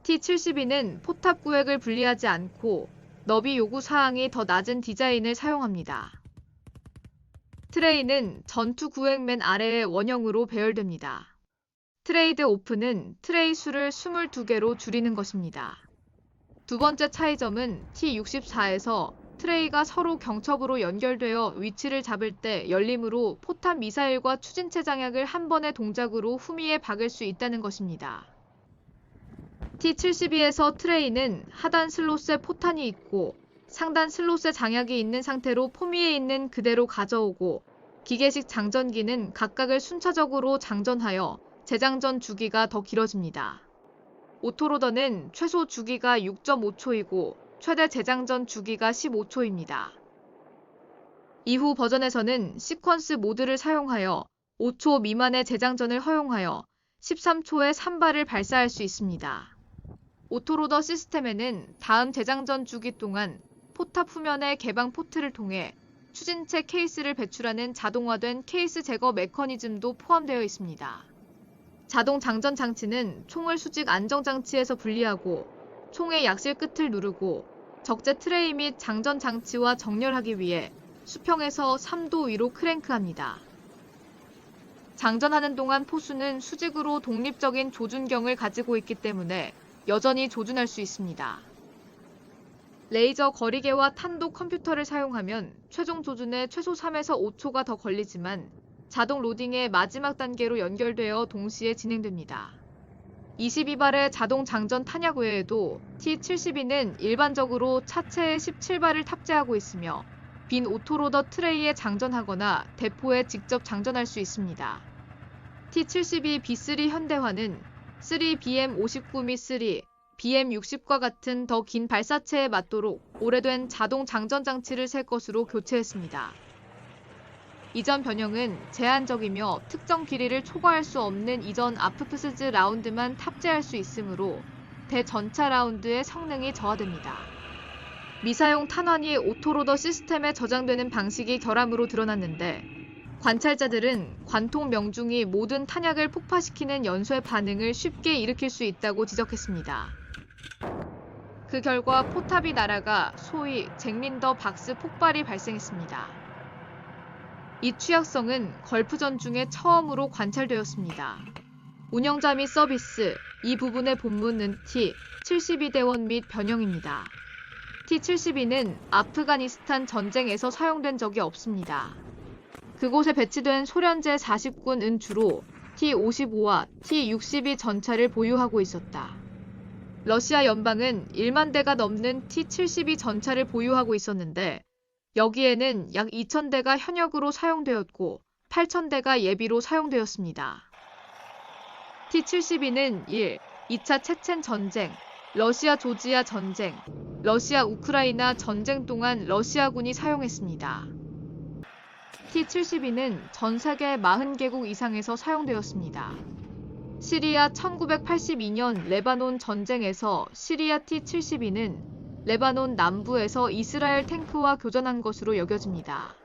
T-72는 포탑 구획을 분리하지 않고 너비 요구 사항이 더 낮은 디자인을 사용합니다. 트레이는 전투 구획 맨 아래의 원형으로 배열됩니다. 트레이드 오프는 트레이 수를 22개로 줄이는 것입니다. 두 번째 차이점은 T-64에서 트레이가 서로 경첩으로 연결되어 위치를 잡을 때 열림으로 포탑 미사일과 추진체 장약을 한 번의 동작으로 후미에 박을 수 있다는 것입니다. T-72에서 트레이는 하단 슬롯에 포탄이 있고 상단 슬롯에 장약이 있는 상태로 포미에 있는 그대로 가져오고 기계식 장전기는 각각을 순차적으로 장전하여 재장전 주기가 더 길어집니다. 오토로더는 최소 주기가 6.5초이고 최대 재장전 주기가 15초입니다. 이후 버전에서는 시퀀스 모드를 사용하여 5초 미만의 재장전을 허용하여 13초에 3발을 발사할 수 있습니다. 오토로더 시스템에는 다음 재장전 주기 동안 포탑 후면의 개방 포트를 통해 추진체 케이스를 배출하는 자동화된 케이스 제거 메커니즘도 포함되어 있습니다. 자동 장전 장치는 총을 수직 안정 장치에서 분리하고 총의 약실 끝을 누르고 적재 트레이 및 장전 장치와 정렬하기 위해 수평에서 3도 위로 크랭크합니다. 장전하는 동안 포수는 수직으로 독립적인 조준경을 가지고 있기 때문에 여전히 조준할 수 있습니다. 레이저 거리계와 탄도 컴퓨터를 사용하면 최종 조준에 최소 3에서 5초가 더 걸리지만 자동 로딩의 마지막 단계로 연결되어 동시에 진행됩니다. 22발의 자동 장전 탄약 외에도 T-72는 일반적으로 차체에 17발을 탑재하고 있으며 빈 오토로더 트레이에 장전하거나 대포에 직접 장전할 수 있습니다. T-72 B3 현대화는 3BM59-3 BM-60과 같은 더 긴 발사체에 맞도록 오래된 자동 장전 장치를 새 것으로 교체했습니다. 이전 변형은 제한적이며 특정 길이를 초과할 수 없는 이전 아프프스즈 라운드만 탑재할 수 있으므로 대전차 라운드의 성능이 저하됩니다. 미사용 탄환이 오토로더 시스템에 저장되는 방식이 결함으로 드러났는데 관찰자들은 관통 명중이 모든 탄약을 폭파시키는 연쇄 반응을 쉽게 일으킬 수 있다고 지적했습니다. 그 결과 포탑이 날아가 소위 잭린더 박스 폭발이 발생했습니다. 이 취약성은 걸프전 중에 처음으로 관찰되었습니다. 운영자 및 서비스, 이 부분의 본문은 T-72대원 및 변형입니다. T-72는 아프가니스탄 전쟁에서 사용된 적이 없습니다. 그곳에 배치된 소련제 40군은 주로 T-55와 T-62 전차를 보유하고 있었다. 러시아 연방은 1만 대가 넘는 T-72 전차를 보유하고 있었는데 여기에는 약 2,000대가 현역으로 사용되었고 8,000대가 예비로 사용되었습니다. T-72는 1. 2차 체첸 전쟁, 러시아 조지아 전쟁, 러시아 우크라이나 전쟁 동안 러시아군이 사용했습니다. T-72는 전 세계 40개국 이상에서 사용되었습니다. 시리아 1982년 레바논 전쟁에서 시리아 T-72는 레바논 남부에서 이스라엘 탱크와 교전한 것으로 여겨집니다.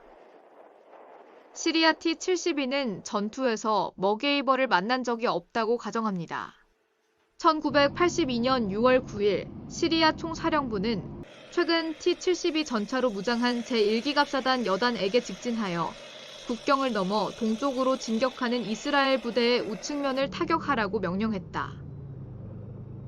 시리아 T-72는 전투에서 머게이버를 만난 적이 없다고 가정합니다. 1982년 6월 9일 시리아 총사령부는 최근 T-72 전차로 무장한 제1기갑사단 여단에게 직진하여 국경을 넘어 동쪽으로 진격하는 이스라엘 부대의 우측면을 타격하라고 명령했다.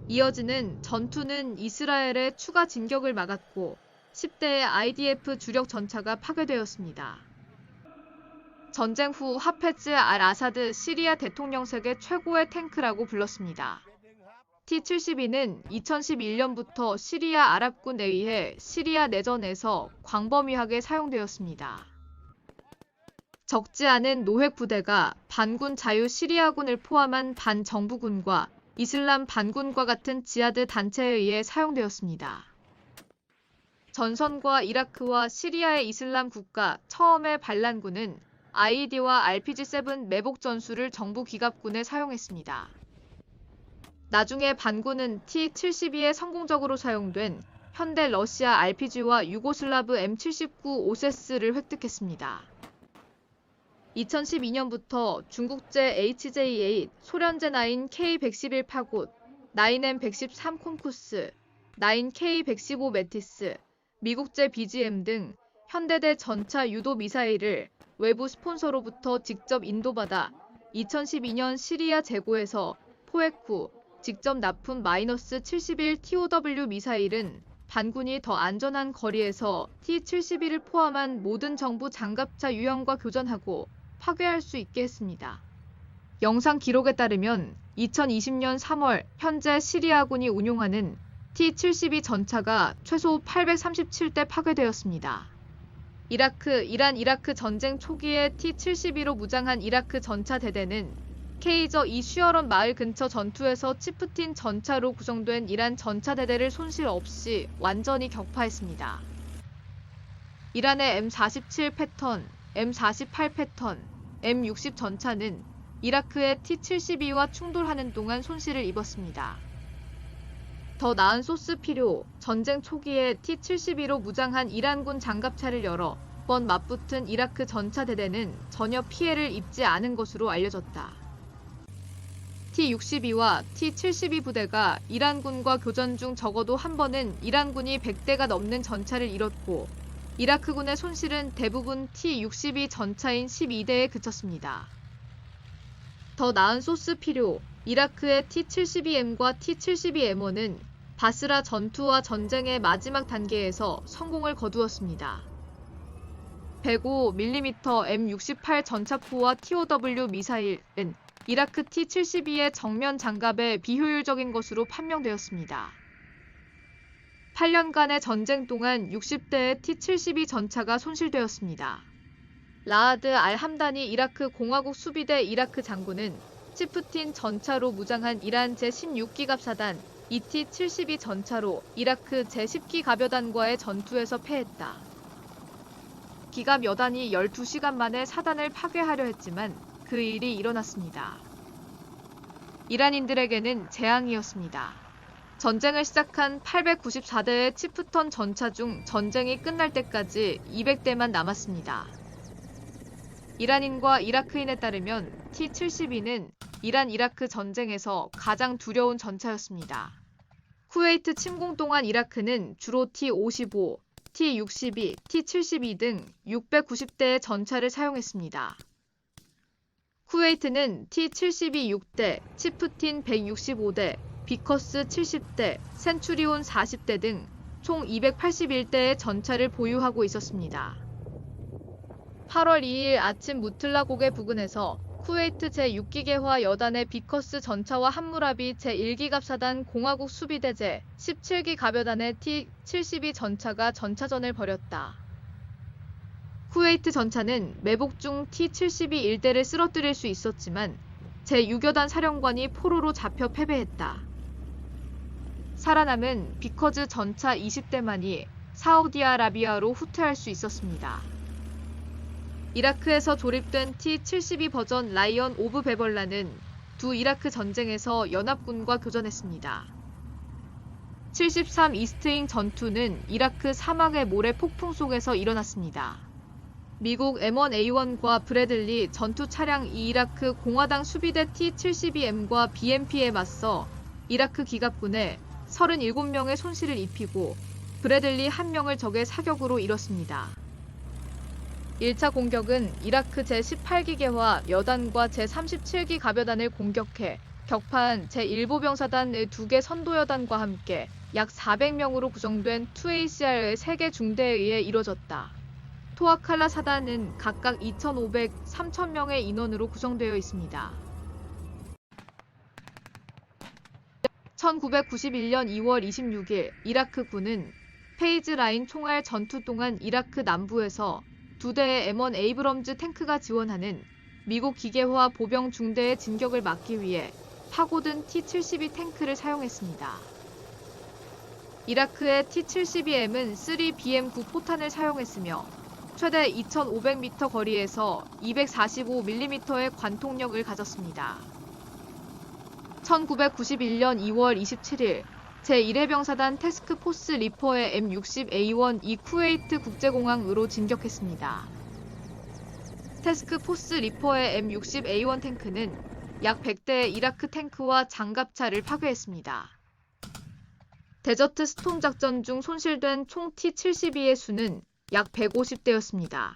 이어지는 전투는 이스라엘의 추가 진격을 막았고 10대의 IDF 주력 전차가 파괴되었습니다. 전쟁 후 하페즈 알-아사드 시리아 대통령색의 최고의 탱크라고 불렀습니다. T-72는 2011년부터 시리아 아랍군에 의해 시리아 내전에서 광범위하게 사용되었습니다. 적지 않은 노획 부대가 반군 자유 시리아군을 포함한 반정부군과 이슬람 반군과 같은 지하드 단체에 의해 사용되었습니다. 전선과 이라크와 시리아의 이슬람 국가 처음의 반란군은 IED와 RPG-7 매복 전술을 정부 기갑군에 사용했습니다. 나중에 반군은 T-72에 성공적으로 사용된 현대 러시아 RPG와 유고슬라브 M79 오세스를 획득했습니다. 2012년부터 중국제 HJ-8, 소련제 9 K-111 파곳, 9M-113 콤쿠스, 9 K-115 메티스, 미국제 BGM 등 현대대 전차 유도 미사일을 외부 스폰서로부터 직접 인도받아 2012년 시리아 재고에서 포획 후 직접 납품 -71 TOW 미사일은 반군이 더 안전한 거리에서 T-72를 포함한 모든 정부 장갑차 유형과 교전하고 파괴할 수 있게 했습니다. 영상 기록에 따르면 2020년 3월 현재 시리아군이 운용하는 T-72 전차가 최소 837대 파괴되었습니다. 이란-이라크 전쟁 초기에 T-72로 무장한 이라크 전차 대대는 케이저 이 슈어런 마을 근처 전투에서 치프틴 전차로 구성된 이란 전차 대대를 손실 없이 완전히 격파했습니다. 이란의 M47 패턴, M48 패턴, M60 전차는 이라크의 T-72와 충돌하는 동안 손실을 입었습니다. 더 나은 소스 필요, 전쟁 초기에 T-72로 무장한 이란군 장갑차를 여러 번 맞붙은 이라크 전차 대대는 전혀 피해를 입지 않은 것으로 알려졌다. T-62와 T-72 부대가 이란군과 교전 중 적어도 한 번은 이란군이 100대가 넘는 전차를 잃었고 이라크군의 손실은 대부분 T-62 전차인 12대에 그쳤습니다. 더 나은 소스 필요, 이라크의 T-72M과 T-72M1은 바스라 전투와 전쟁의 마지막 단계에서 성공을 거두었습니다. 105mm M68 전차포와 TOW 미사일은 이라크 T-72의 정면 장갑에 비효율적인 것으로 판명되었습니다. 8년간의 전쟁 동안 60대의 T-72 전차가 손실되었습니다. 라아드 알-함다니 이라크 공화국 수비대 이라크 장군은 치프틴 전차로 무장한 이란 제16기갑사단 ET-72 전차로 이라크 제10기 가벼단과의 전투에서 패했다. 기갑 여단이 12시간 만에 사단을 파괴하려 했지만 그 일이 일어났습니다. 이란인들에게는 재앙이었습니다. 전쟁을 시작한 894대의 치프턴 전차 중 전쟁이 끝날 때까지 200대만 남았습니다. 이란인과 이라크인에 따르면 T-72는 이란-이라크 전쟁에서 가장 두려운 전차였습니다. 쿠웨이트 침공 동안 이라크는 주로 T-55, T-62, T-72 등 690대의 전차를 사용했습니다. 쿠웨이트는 T-72 6대, 치프틴 165대, 비커스 70대, 센추리온 40대 등 총 281대의 전차를 보유하고 있었습니다. 8월 2일 아침 무틀라곡의 부근에서 쿠웨이트 제6기계화 여단의 비커스 전차와 함무라비 제1기갑사단 공화국 수비대제 17기 가벼단의 T-72 전차가 전차전을 벌였다. 쿠웨이트 전차는 매복 중 T-72 1대를 쓰러뜨릴 수 있었지만 제6여단 사령관이 포로로 잡혀 패배했다. 살아남은 비커즈 전차 20대만이 사우디아라비아로 후퇴할 수 있었습니다. 이라크에서 조립된 T-72 버전 라이언 오브 베벌라는 두 이라크 전쟁에서 연합군과 교전했습니다. 73 이스트윙 전투는 이라크 사막의 모래 폭풍 속에서 일어났습니다. 미국 M1A1과 브래들리 전투 차량 이라크 공화당 수비대 T-72M과 BMP에 맞서 이라크 기갑군에 37명의 손실을 입히고 브래들리 1명을 적의 사격으로 잃었습니다. 1차 공격은 이라크 제18기계화 여단과 제37기 가벼단을 공격해 격파한 제1보병사단의 2개 선도여단과 함께 약 400명으로 구성된 2ACR의 3개 중대에 의해 이뤄졌다. 토아칼라 사단은 각각 2,500, 3,000명의 인원으로 구성되어 있습니다. 1991년 2월 26일 이라크군은 페이즈 라인 총알 전투 동안 이라크 남부에서 2대의 M1 에이브럼즈 탱크가 지원하는 미국 기계화 보병 중대의 진격을 막기 위해 파고든 T-72 탱크를 사용했습니다. 이라크의 T-72M은 3BM9 포탄을 사용했으며 최대 2,500m 거리에서 245mm의 관통력을 가졌습니다. 1991년 2월 27일 제1해병사단 태스크포스 리퍼의 M60A1이 쿠웨이트 국제공항으로 진격했습니다. 태스크포스 리퍼의 M60A1 탱크는 약 100대의 이라크 탱크와 장갑차를 파괴했습니다. 데저트 스톰 작전 중 손실된 총 T-72의 수는 약 150대였습니다.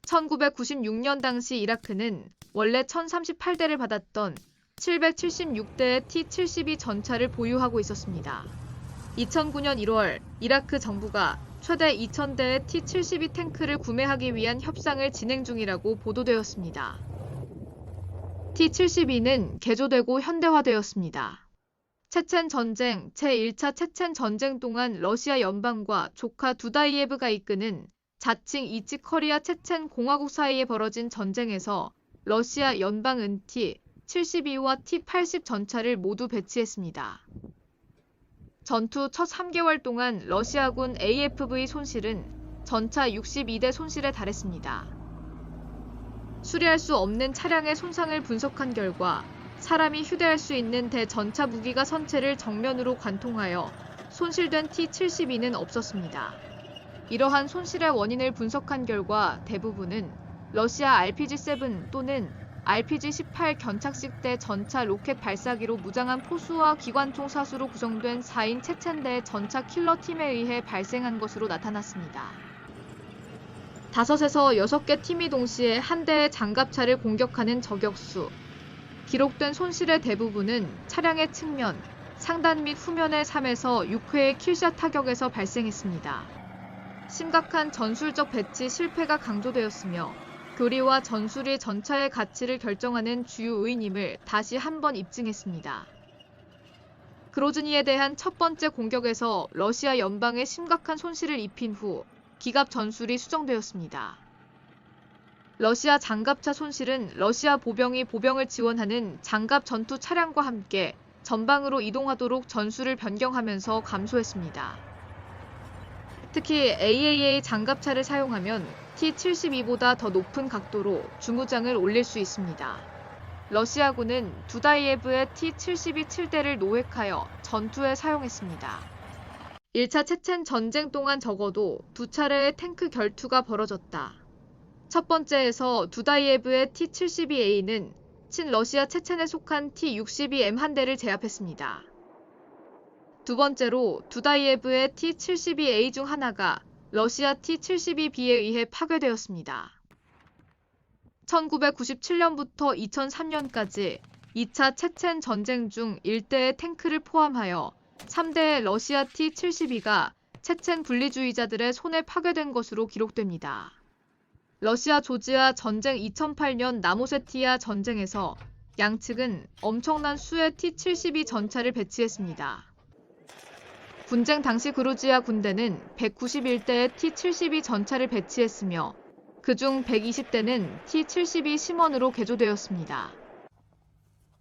1996년 당시 이라크는 원래 1038대를 받았던 776대의 T-72 전차를 보유하고 있었습니다. 2009년 1월 이라크 정부가 최대 2,000대의 T-72 탱크를 구매하기 위한 협상을 진행 중이라고 보도되었습니다. T-72는 개조되고 현대화되었습니다. 체첸 전쟁, 제1차 체첸 전쟁 동안 러시아 연방과 조카 두다이예브가 이끄는 자칭 이치커리아 체첸 공화국 사이에 벌어진 전쟁에서 러시아 연방은 T-72와 T-80 전차를 모두 배치했습니다. 전투 첫 3개월 동안 러시아군 AFV 손실은 전차 62대 손실에 달했습니다. 수리할 수 없는 차량의 손상을 분석한 결과 사람이 휴대할 수 있는 대전차 무기가 선체를 정면으로 관통하여 손실된 T-72는 없었습니다. 이러한 손실의 원인을 분석한 결과 대부분은 러시아 RPG-7 또는 RPG-18 견착식 대전차 로켓 발사기로 무장한 포수와 기관총 사수로 구성된 4인 체첸대 전차 킬러팀에 의해 발생한 것으로 나타났습니다. 5에서 6개 팀이 동시에 한 대의 장갑차를 공격하는 저격수. 기록된 손실의 대부분은 차량의 측면, 상단 및 후면의 3에서 6회의 킬샷 타격에서 발생했습니다. 심각한 전술적 배치 실패가 강조되었으며 교리와 전술이 전차의 가치를 결정하는 주요 요인임을 다시 한번 입증했습니다. 그로즈니에 대한 첫 번째 공격에서 러시아 연방에 심각한 손실을 입힌 후 기갑 전술이 수정되었습니다. 러시아 장갑차 손실은 러시아 보병이 보병을 지원하는 장갑 전투 차량과 함께 전방으로 이동하도록 전술을 변경하면서 감소했습니다. 특히 AAA 장갑차를 사용하면 T-72보다 더 높은 각도로 중무장을 올릴 수 있습니다. 러시아군은 두다이예브의 T-72 7대를 노획하여 전투에 사용했습니다. 1차 체첸 전쟁 동안 적어도 2차례의 탱크 결투가 벌어졌다. 첫 번째에서 두다이예브의 T-72A는 친러시아 체첸에 속한 T-62M 한 대를 제압했습니다. 두 번째로 두다이예브의 T-72A 중 하나가 러시아 T-72B에 의해 파괴되었습니다. 1997년부터 2003년까지 2차 체첸 전쟁 중 1대의 탱크를 포함하여 3대의 러시아 T-72가 체첸 분리주의자들의 손에 파괴된 것으로 기록됩니다. 러시아 조지아 전쟁 2008년 나모세티아 전쟁에서 양측은 엄청난 수의 T-72 전차를 배치했습니다. 분쟁 당시 그루지아 군대는 191대의 T-72 전차를 배치했으며 그중 120대는 T-72 심원으로 개조되었습니다.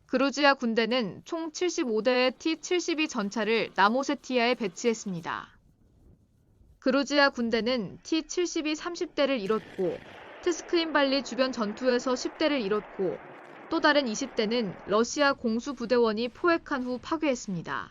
그루지아 군대는 총 75대의 T-72 전차를 나모세티아에 배치했습니다. 그루지아 군대는 T-72 30대를 잃었고 트스크린발리 주변 전투에서 10대를 잃었고 또 다른 20대는 러시아 공수부대원이 포획한 후 파괴했습니다.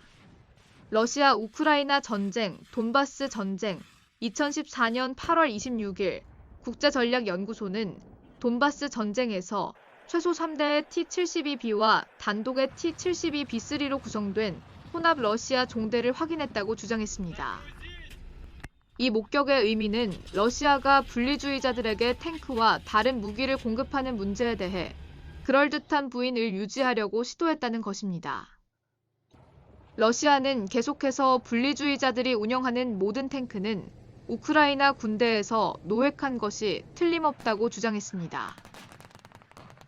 러시아 우크라이나 전쟁, 돈바스 전쟁, 2014년 8월 26일 국제전략연구소는 돈바스 전쟁에서 최소 3대의 T-72B와 단독의 T-72B3로 구성된 혼합 러시아 종대를 확인했다고 주장했습니다. 이 목격의 의미는 러시아가 분리주의자들에게 탱크와 다른 무기를 공급하는 문제에 대해 그럴듯한 부인을 유지하려고 시도했다는 것입니다. 러시아는 계속해서 분리주의자들이 운영하는 모든 탱크는 우크라이나 군대에서 노획한 것이 틀림없다고 주장했습니다.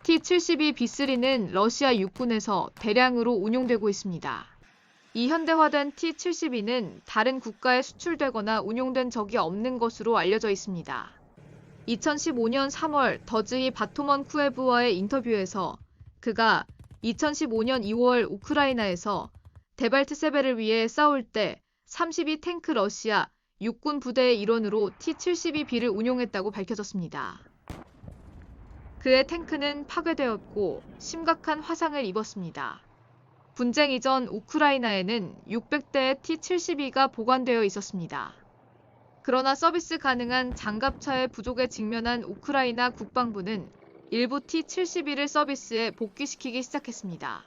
T-72B3는 러시아 육군에서 대량으로 운용되고 있습니다. 이 현대화된 T-72는 다른 국가에 수출되거나 운용된 적이 없는 것으로 알려져 있습니다. 2015년 3월 더즈히 바토먼 쿠에브와의 인터뷰에서 그가 2015년 2월 우크라이나에서 데발트세베를 위해 싸울 때 32 탱크 러시아 육군 부대의 일원으로 T-72B를 운용했다고 밝혀졌습니다. 그의 탱크는 파괴되었고 심각한 화상을 입었습니다. 분쟁 이전 우크라이나에는 600대의 T-72가 보관되어 있었습니다. 그러나 서비스 가능한 장갑차의 부족에 직면한 우크라이나 국방부는 일부 T-72를 서비스에 복귀시키기 시작했습니다.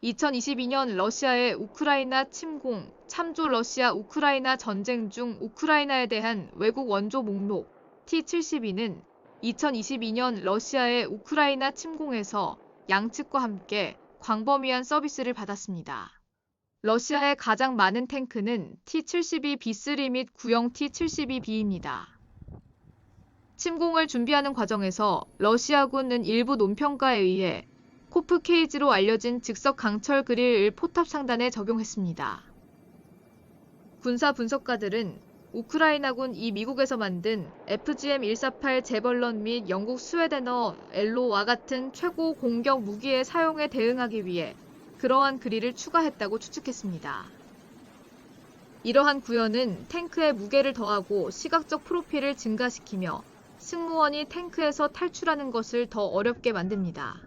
2022년 러시아의 우크라이나 침공, 참조 러시아 우크라이나 전쟁 중 우크라이나에 대한 외국 원조 목록 T-72는 2022년 러시아의 우크라이나 침공에서 양측과 함께 광범위한 서비스를 받았습니다. 러시아의 가장 많은 탱크는 T-72B3 및 구형 T-72B입니다. 침공을 준비하는 과정에서 러시아군은 일부 논평가에 의해 코프 케이지로 알려진 즉석 강철 그릴을 포탑 상단에 적용했습니다. 군사 분석가들은 우크라이나군이 미국에서 만든 FGM-148 제벌런 및 영국 스웨데너 엘로와 같은 최고 공격 무기의 사용에 대응하기 위해 그러한 그릴을 추가했다고 추측했습니다. 이러한 구현은 탱크의 무게를 더하고 시각적 프로필을 증가시키며 승무원이 탱크에서 탈출하는 것을 더 어렵게 만듭니다.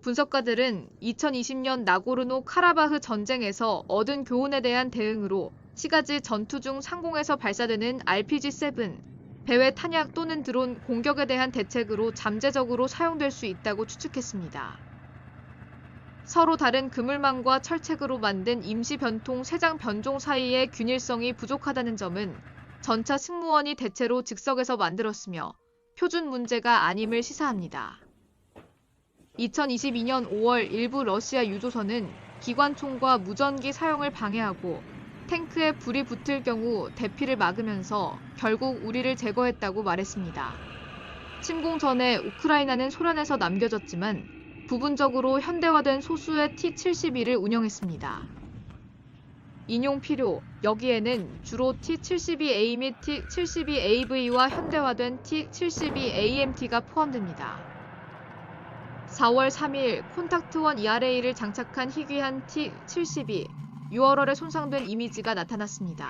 분석가들은 2020년 나고르노 카라바흐 전쟁에서 얻은 교훈에 대한 대응으로 시가지 전투 중 상공에서 발사되는 RPG-7, 배회 탄약 또는 드론 공격에 대한 대책으로 잠재적으로 사용될 수 있다고 추측했습니다. 서로 다른 그물망과 철책으로 만든 임시 변통 3장 변종 사이의 균일성이 부족하다는 점은 전차 승무원이 대체로 즉석에서 만들었으며 표준 문제가 아님을 시사합니다. 2022년 5월 일부 러시아 유조선은 기관총과 무전기 사용을 방해하고 탱크에 불이 붙을 경우 대피를 막으면서 결국 우리를 제거했다고 말했습니다. 침공 전에 우크라이나는 소련에서 남겨졌지만 부분적으로 현대화된 소수의 T-72를 운영했습니다. 인용 필요, 여기에는 주로 T-72A 및 T-72AV와 현대화된 T-72AMT가 포함됩니다. 4월 3일 콘탁트1 ERA를 장착한 희귀한 T-72, 6월에 손상된 이미지가 나타났습니다.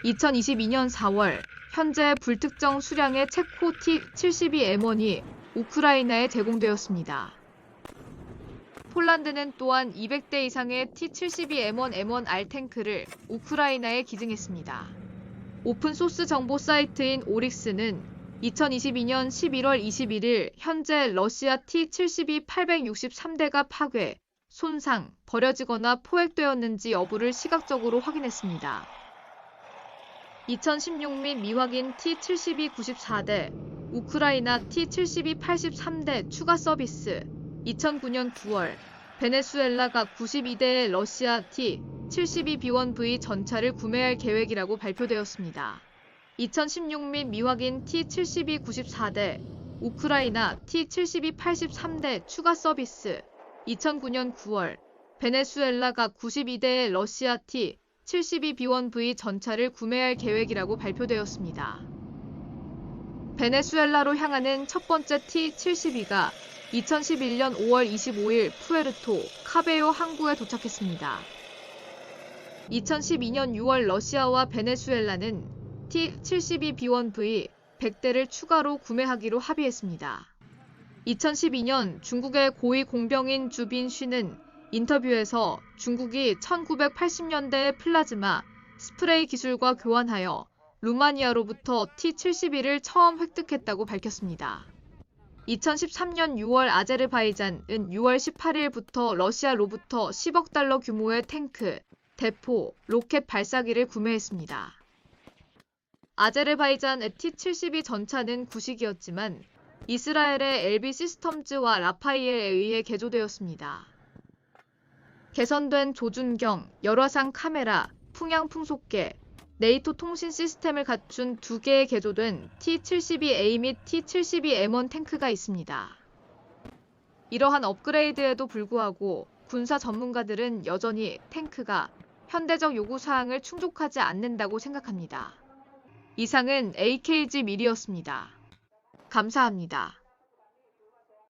2022년 4월, 현재 불특정 수량의 체코 T-72M1이 우크라이나에 제공되었습니다. 폴란드는 또한 200대 이상의 T-72M1M1R 탱크를 우크라이나에 기증했습니다. 오픈소스 정보 사이트인 오릭스는 2022년 11월 21일 현재 러시아 T-72-863대가 파괴, 손상, 버려지거나 포획되었는지 여부를 시각적으로 확인했습니다. 2016년 미확인 T-72-94대, 우크라이나 T-72-83대 추가 서비스, 2009년 9월, 베네수엘라가 92대의 러시아 T-72B1V 전차를 구매할 계획이라고 발표되었습니다. 2016년 미확인 T-72-94대, 우크라이나 T-72-83대 추가 서비스, 2009년 9월, 베네수엘라가 92대의 러시아 T-72B1V 전차를 구매할 계획이라고 발표되었습니다. 베네수엘라로 향하는 첫 번째 T-72가 2011년 5월 25일 푸에르토 카베요 항구에 도착했습니다. 2012년 6월 러시아와 베네수엘라는 T-72B1V 100대를 추가로 구매하기로 합의했습니다. 2012년 중국의 고위 공병인 주빈 쉬는 인터뷰에서 중국이 1980년대의 플라즈마, 스프레이 기술과 교환하여 루마니아로부터 T-72를 처음 획득했다고 밝혔습니다. 2013년 6월 아제르바이잔은 6월 18일부터 러시아로부터 10억 달러 규모의 탱크, 대포, 로켓 발사기를 구매했습니다. 아제르바이잔의 T-72 전차는 구식이었지만 이스라엘의 LB 시스템즈와 라파이엘에 의해 개조되었습니다. 개선된 조준경, 열화상 카메라, 풍향 풍속계, 네이토 통신 시스템을 갖춘 2개의 개조된 T-72A 및 T-72M1 탱크가 있습니다. 이러한 업그레이드에도 불구하고 군사 전문가들은 여전히 탱크가 현대적 요구사항을 충족하지 않는다고 생각합니다. 이상은 AKG 미디어였습니다. 감사합니다.